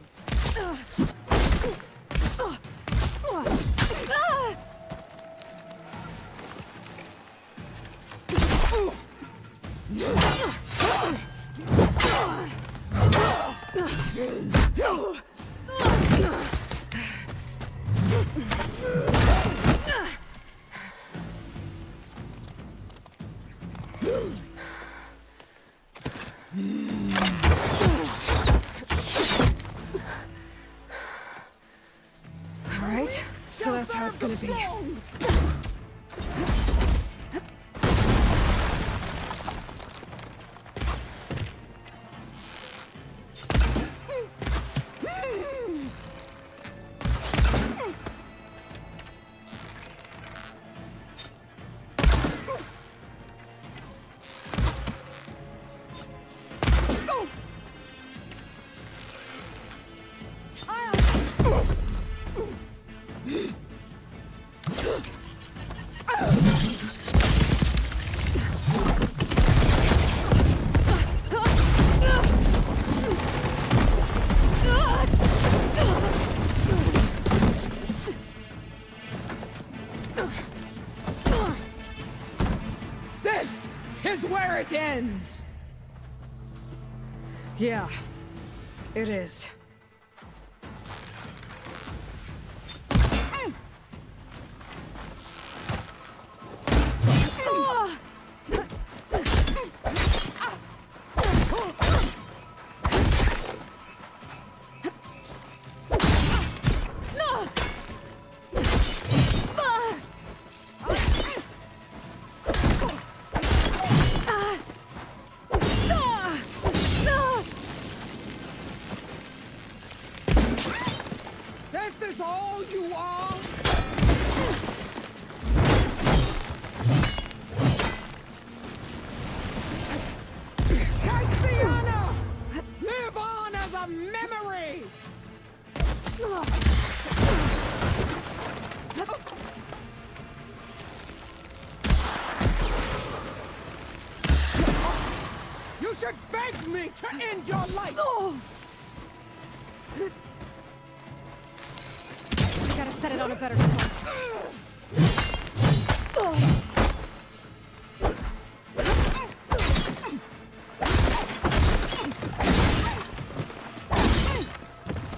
All right, so that's how it's gonna be. This is where it ends! Yeah, it is. This is all you are? Take the honor! Live on as a memory! You should beg me to! to end your life! We gotta set it on a better spot.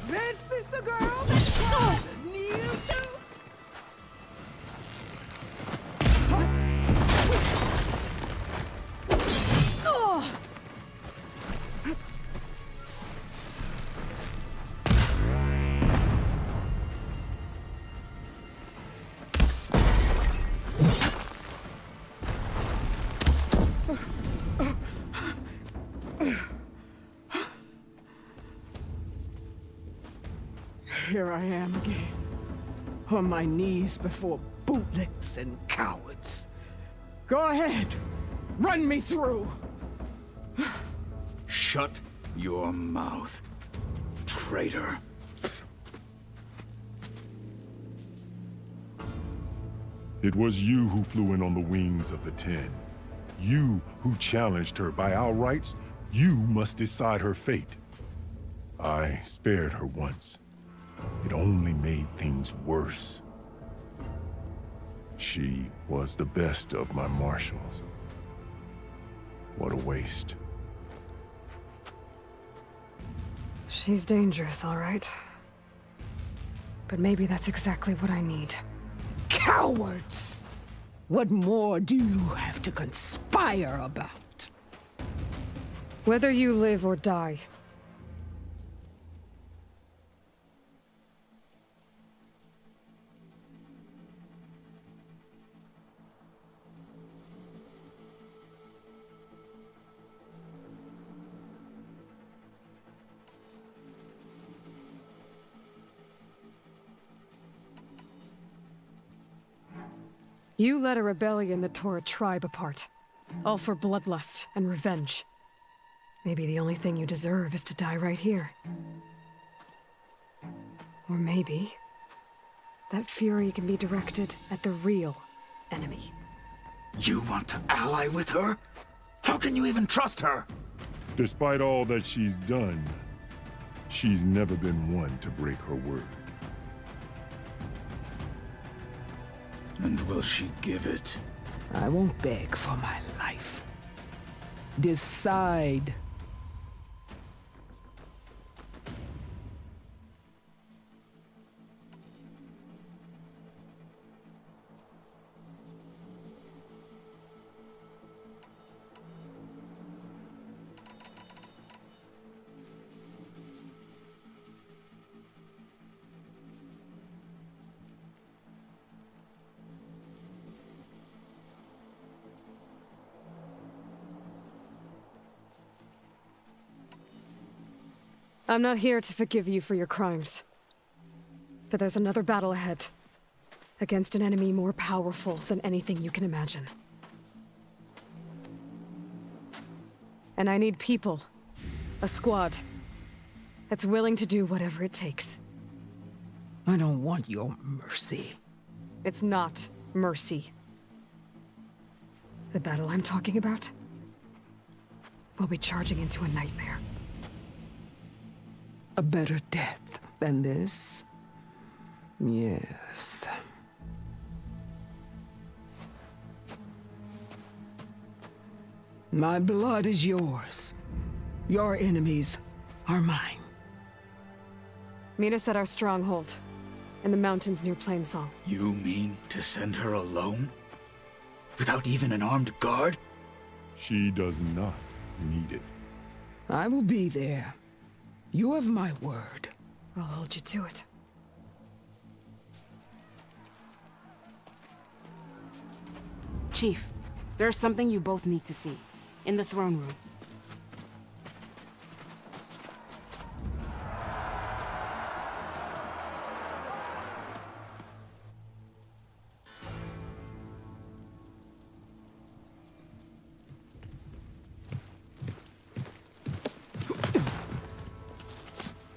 This is the girl that needs you. Here I am again, on my knees before bootlicks and cowards. Go ahead, run me through. Shut your mouth, traitor. It was you who flew in on the wings of the 10. You who challenged her by our rights. You must decide her fate. I spared her once. It only made things worse. She was the best of my marshals. What a waste. She's dangerous, all right. But maybe that's exactly what I need. Cowards! What more do you have to conspire about? Whether you live or die. You led a rebellion that tore a tribe apart. All for bloodlust and revenge. Maybe the only thing you deserve is to die right here. Or maybe that fury can be directed at the real enemy. You want to ally with her? How can you even trust her? Despite all that she's done, she's never been one to break her word. And will she give it? I won't beg for my life. Decide. I'm not here to forgive you for your crimes. But there's another battle ahead. Against an enemy more powerful than anything you can imagine. And I need people. A squad. That's willing to do whatever it takes. I don't want your mercy. It's not mercy. The battle I'm talking about will be charging into a nightmare. A better death than this? Yes. My blood is yours. Your enemies are mine. Meet us at our stronghold, in the mountains near Plainsong. You mean to send her alone? Without even an armed guard? She does not need it. I will be there. You have my word. I'll hold you to it. Chief, there's something you both need to see. In the throne room.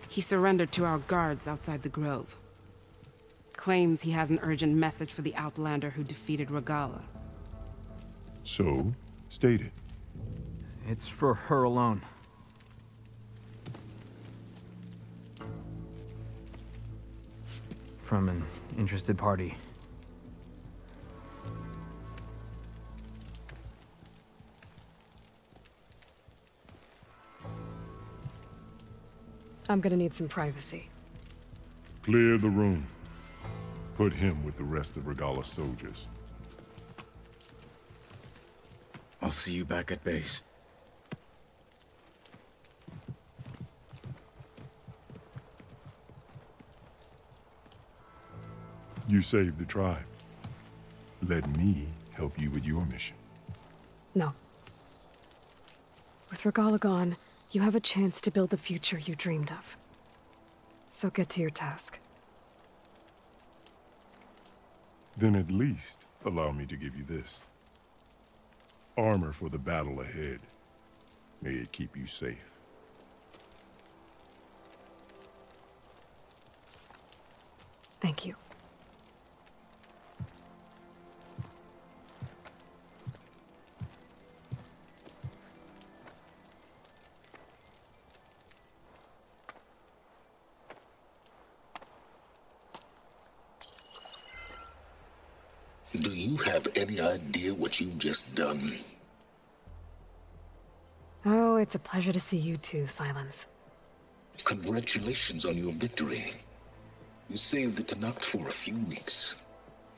He surrendered to our guards outside the grove. Claims he has an urgent message for the Outlander who defeated Regalla. So, state it. It's for her alone. from an interested party. I'm gonna need some privacy. Clear the room. Put him with the rest of Regalla's soldiers. I'll see you back at base. You saved the tribe. Let me help you with your mission. No. With Regalla gone, you have a chance to build the future you dreamed of. So get to your task. Then at least allow me to give you this. Armor for the battle ahead. May it keep you safe. Thank you. Do you have any idea what you've just done? Oh, it's a pleasure to see you too, Silence. Congratulations on your victory. You saved the Tenakth for a few weeks.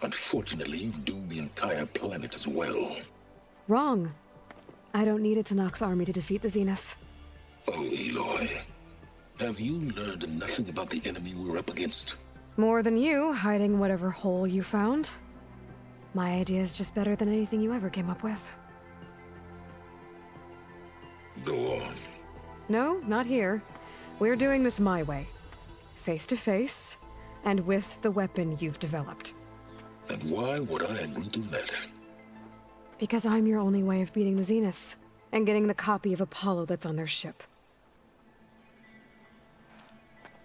Unfortunately, you've doomed the entire planet as well. Wrong. I don't need a Tenakth army to defeat the Zeniths. Oh, Aloy. Have you learned nothing about the enemy we're up against? More than you, hiding whatever hole you found. My idea is just better than anything you ever came up with. Go on. No, not here. We're doing this my way. Face to face, and with the weapon you've developed. And why would I agree to that? Because I'm your only way of beating the Zeniths, and getting the copy of Apollo that's on their ship.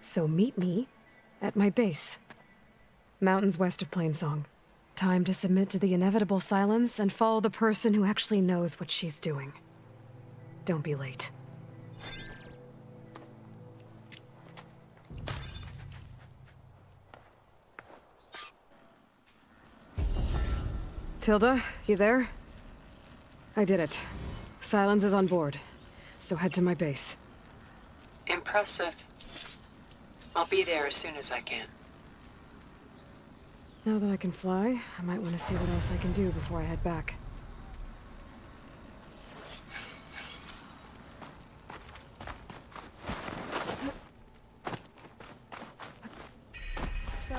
So meet me at my base. Mountains west of Plainsong. Time to submit to the inevitable silence and follow the person who actually knows what she's doing. Don't be late. Tilda, you there? I did it. Silence is on board, so head to my base. Impressive. I'll be there as soon as I can. Now that I can fly, I might want to see what else I can do before I head back. So,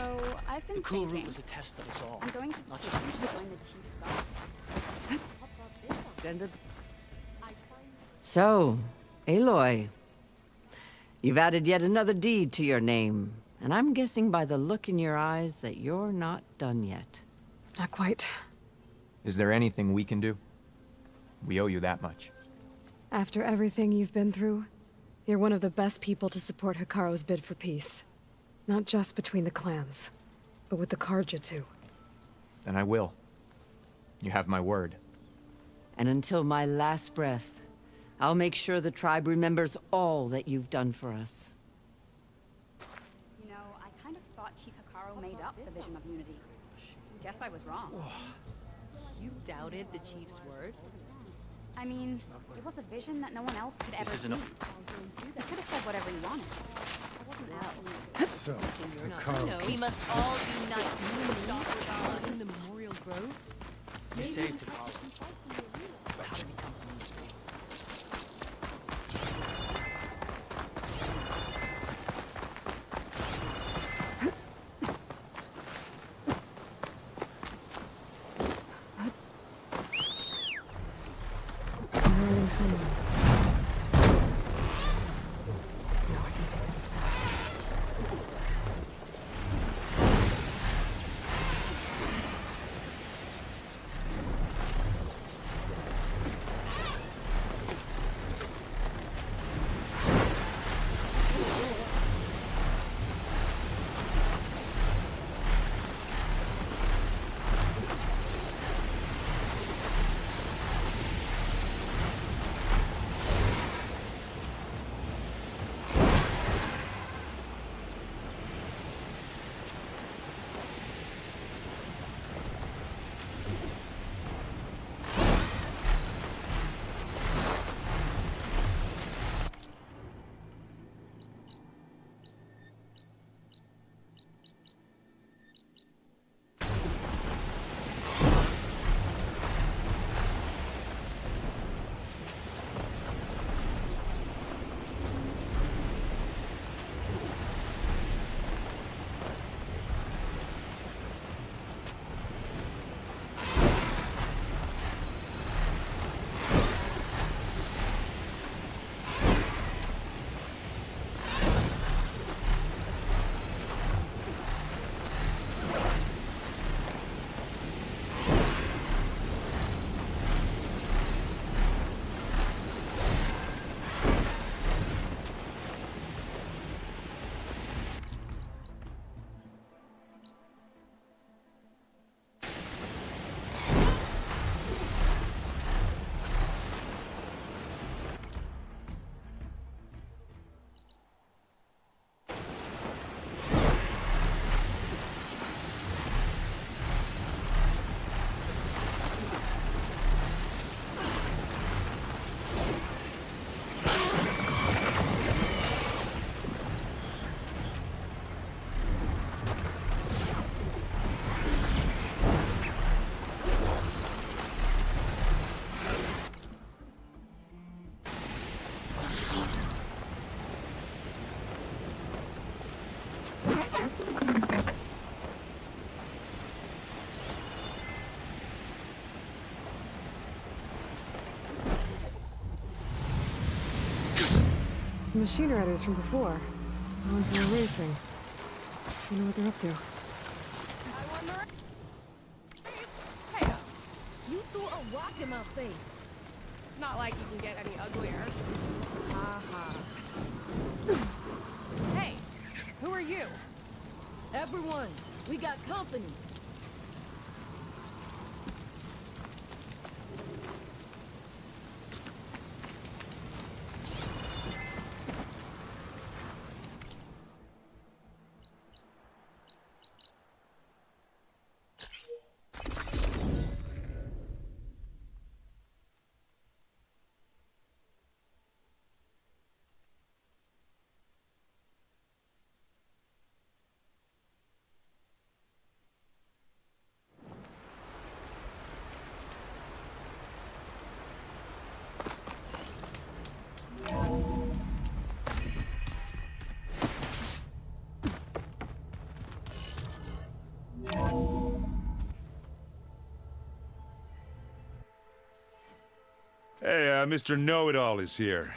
I've been The cool thinking. route was a test of us all. I'm going to Not take just you to join the Chief's guard. So, Aloy, you've added yet another deed to your name, and I'm guessing by the look in your eyes that you're not done yet. Not quite. Is there anything we can do? We owe you that much. After everything you've been through, you're one of the best people to support Hikaru's bid for peace. Not just between the clans, but with the Karja too. Then I will. You have my word. And until my last breath, I'll make sure the tribe remembers all that you've done for us. You know, I kind of thought Chief Hikaru made up the vision of unity. Guess I was wrong. You doubted the Chief's word? I mean, it was a vision that no one else could ever see. isn't a- You could have said whatever you wanted. So, No, we must all unite. You and stop Regalla in the Memorial Grove? You saved Takala. But how did he come from me? The machine riders from before. The ones who were racing. I wonder what they're up to. Hey, you threw a rock in my face. Not like you can get any uglier. Hey, who are you? Everyone, we got company. Hey, Mr. Know-It-All is here.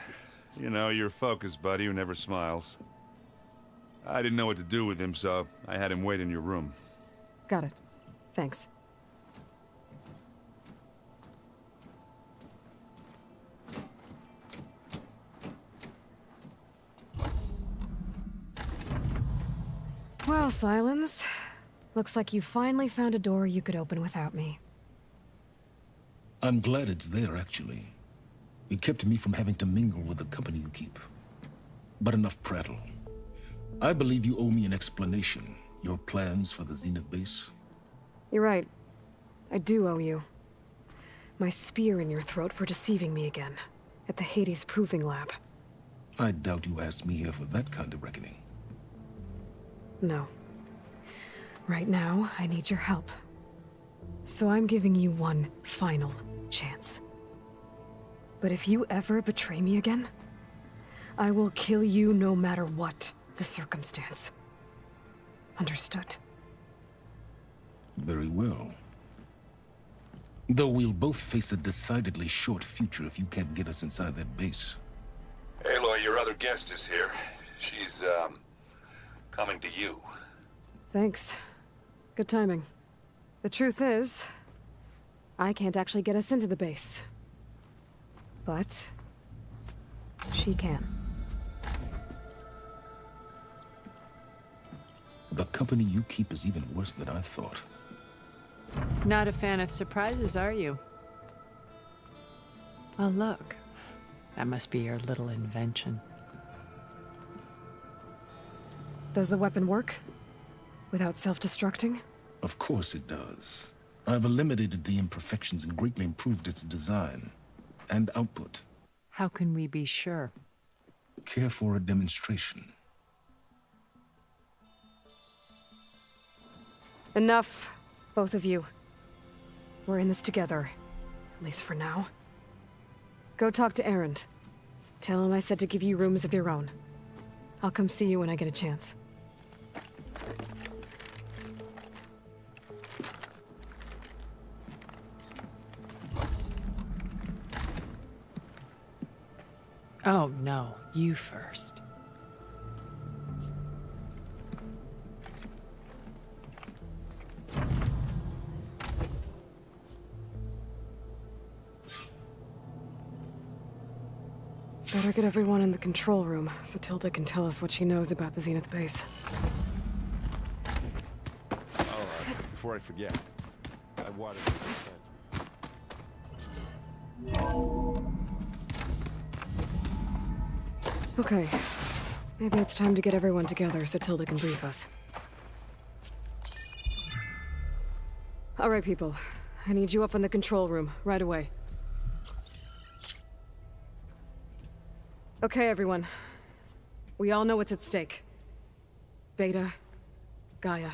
You know, your focus buddy who never smiles. I didn't know what to do with him, so I had him wait in your room. Got it. Thanks. Well, Silence. Looks like you finally found a door you could open without me. I'm glad it's there, actually. It kept me from having to mingle with the company you keep. But enough prattle. I believe you owe me an explanation. Your plans for the Zenith base? You're right. I do owe you. My spear in your throat for deceiving me again. At the Hades Proving Lab. I doubt you asked me here for that kind of reckoning. No. Right now, I need your help. So I'm giving you one final chance. But if you ever betray me again, I will kill you no matter what the circumstance. Understood? Very well. Though we'll both face a decidedly short future if you can't get us inside that base. Aloy, your other guest is here. She's, coming to you. Thanks. Good timing. The truth is, I can't actually get us into the base. But she can. The company you keep is even worse than I thought. Not a fan of surprises, are you? Well, look. That must be your little invention. Does the weapon work? Without self-destructing? Of course it does. I've eliminated the imperfections and greatly improved its design and output. How can we be sure? Care for a demonstration? Enough, both of you. We're in this together, at least for now. Go talk to Erend. Tell him I said to give you rooms of your own. I'll come see you when I get a chance. Oh, no. You first. Better get everyone in the control room, so Tilda can tell us what she knows about the Zenith base. Oh, before I forget, I wanted to Okay. Maybe it's time to get everyone together so Tilda can brief us. All right, people. I need you up in the control room, right away. Okay, everyone. We all know what's at stake. Beta, Gaia.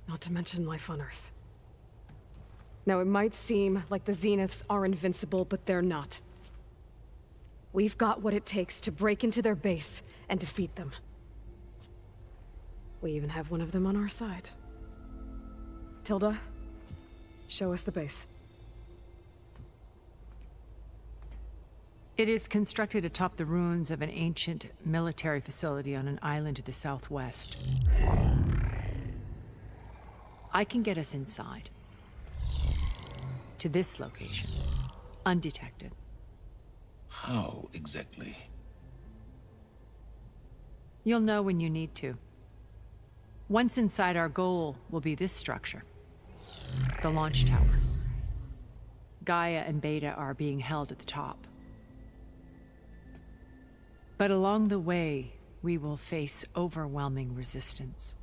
Not to mention life on Earth. Now, it might seem like the Zeniths are invincible, but they're not. We've got what it takes to break into their base and defeat them. We even have one of them on our side. Tilda, show us the base. It is constructed atop the ruins of an ancient military facility on an island to the southwest. I can get us inside. To this location. Undetected. How exactly? You'll know when you need to. Once inside, our goal will be this structure. The launch tower. Gaia and Beta are being held at the top. But along the way, we will face overwhelming resistance.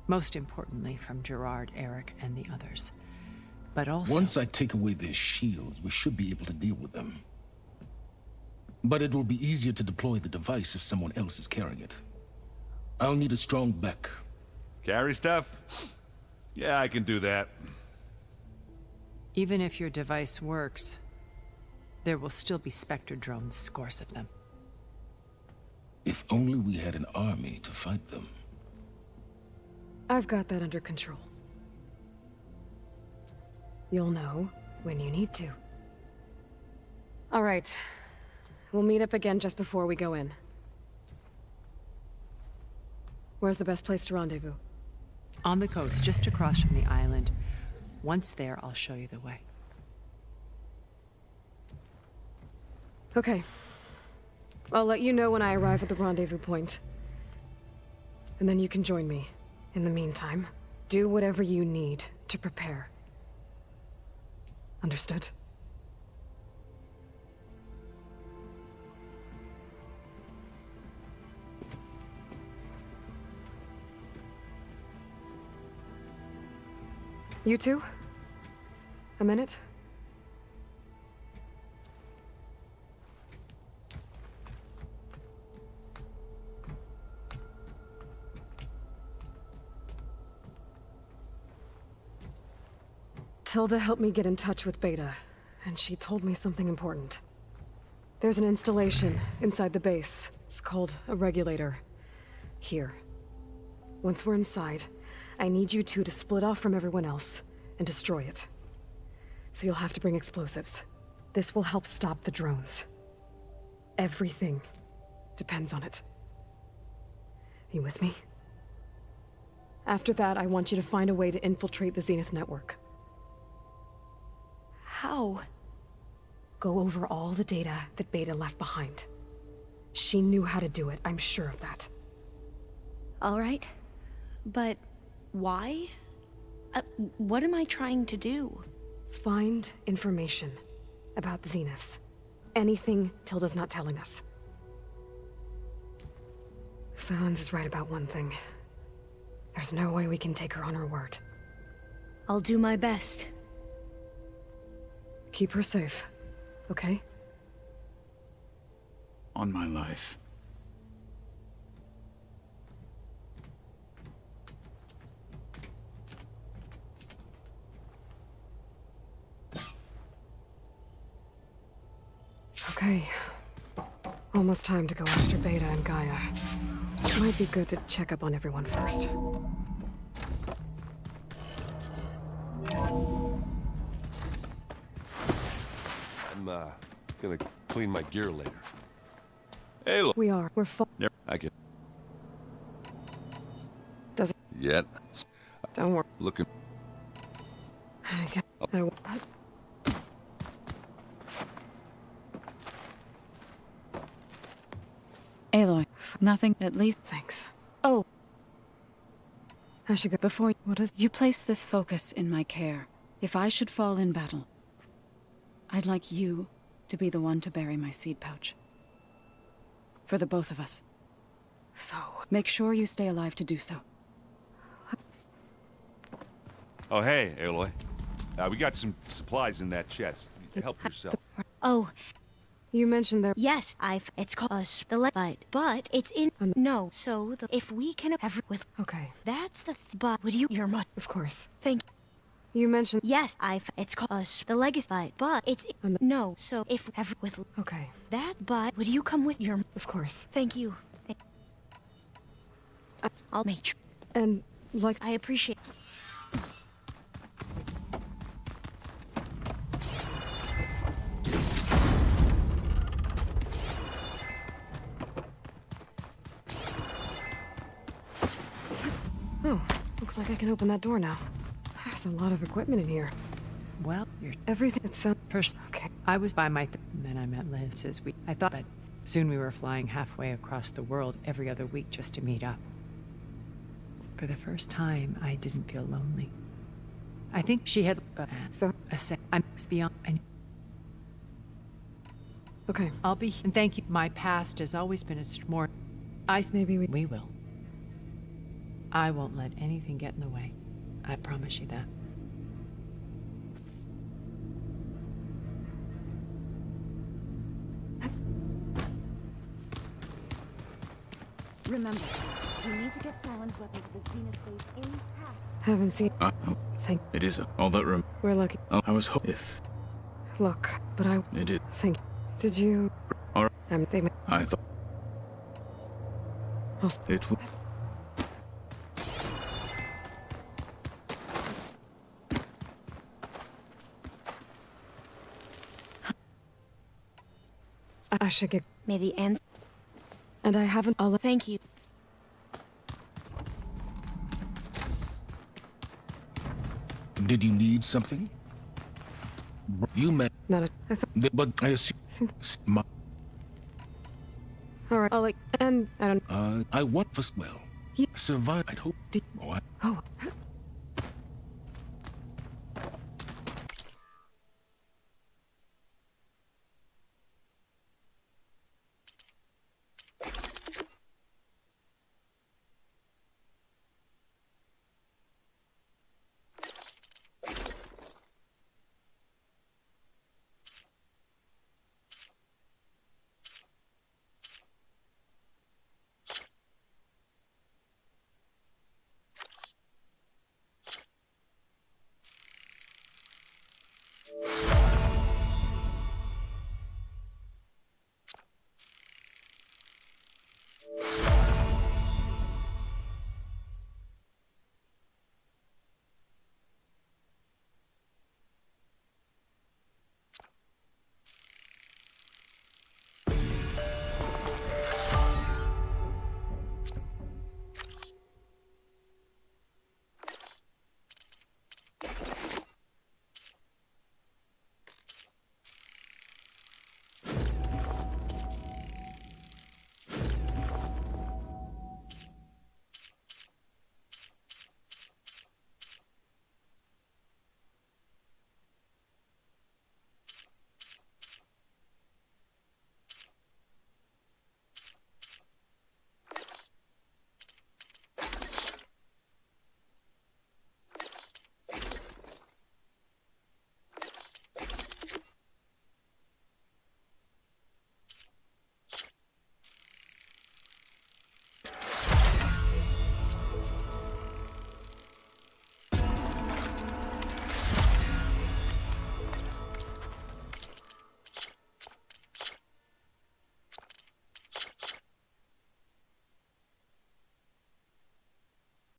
Most importantly from Gerard, Eric, and the others. But also... Once I take away their shields, we should be able to deal with them. But it will be easier to deploy the device if someone else is carrying it. I'll need a strong back. Carry stuff? Yeah, I can do that. Even if your device works, there will still be Spectre drones, scores of them. If only we had an army to fight them. I've got that under control. You'll know when you need to. All right. We'll meet up again just before we go in. Where's the best place to rendezvous? On the coast, just across from the island. Once there, I'll show you the way. Okay. I'll let you know when I arrive at the rendezvous point. And then you can join me. In the meantime, do whatever you need to prepare. Understood? You two? A minute? Tilda helped me get in touch with Beta, and she told me something important. There's an installation inside the base. It's called a regulator. Here. Once we're inside, I need you two to split off from everyone else and destroy it. So you'll have to bring explosives. This will help stop the drones. Everything depends on it. You with me? After that, I want you to find a way to infiltrate the Zenith network. How? Go over all the data that Beta left behind. She knew how to do it, I'm sure of that. All right. But why? What am I trying to do? Find information about the Zeniths. Anything Tilda's not telling us. Silence is right about one thing. There's no way we can take her on her word. I'll do my best. Keep her safe, okay? On my life. Okay. Almost time to go after Beta and Gaia. Might be good to check up on everyone first. I'm gonna clean my gear later. Hey, look. We're full. Never. I can. Does it? Yet. Don't worry. Looking. Aloy, nothing, at least. Thanks. Oh. I should go before. What is? You place this focus in my care. If I should fall in battle, I'd like you to be the one to bury my seed pouch. For the both of us. So, make sure you stay alive to do so. Oh, hey, Aloy. We got some supplies in that chest. Help yourself. Oh. You mentioned there. Yes, it's called us but it's in no. So if we can have with okay, that's the but would you? You're much of course. Thank you. mentioned yes. It's called us the legacy but it's in no. So if ever with okay that but would you come with your of course. Thank you. I'll make sure. And, like... I appreciate... Oh, looks like I can open that door now. There's a lot of equipment in here. Well, you're... Everything it's so... Okay. I was by my... and then I met Liz as we... I thought, but soon we were flying halfway across the world every other week just to meet up. For the first time, I didn't feel lonely. I think she had... So... I'm beyond... Okay. I'll be... And thank you. My past has always been more... Maybe we will. I won't let anything get in the way. I promise you that. Remember, we need to get Silence weapons to the Zenith base in past. Haven't seen... Oh, Thank... it is all that room. We're lucky. Oh, I was if... Look, but I... It is. Think... Did you... All right. They... I thought... It will... I should get... May the answer... And I haven't... Thank you. Did you need something? You may... Not a... But I assume... Alright, I'll like... And... I don't... I want for... Well... Yeah. Survive, I'd hope... Oh,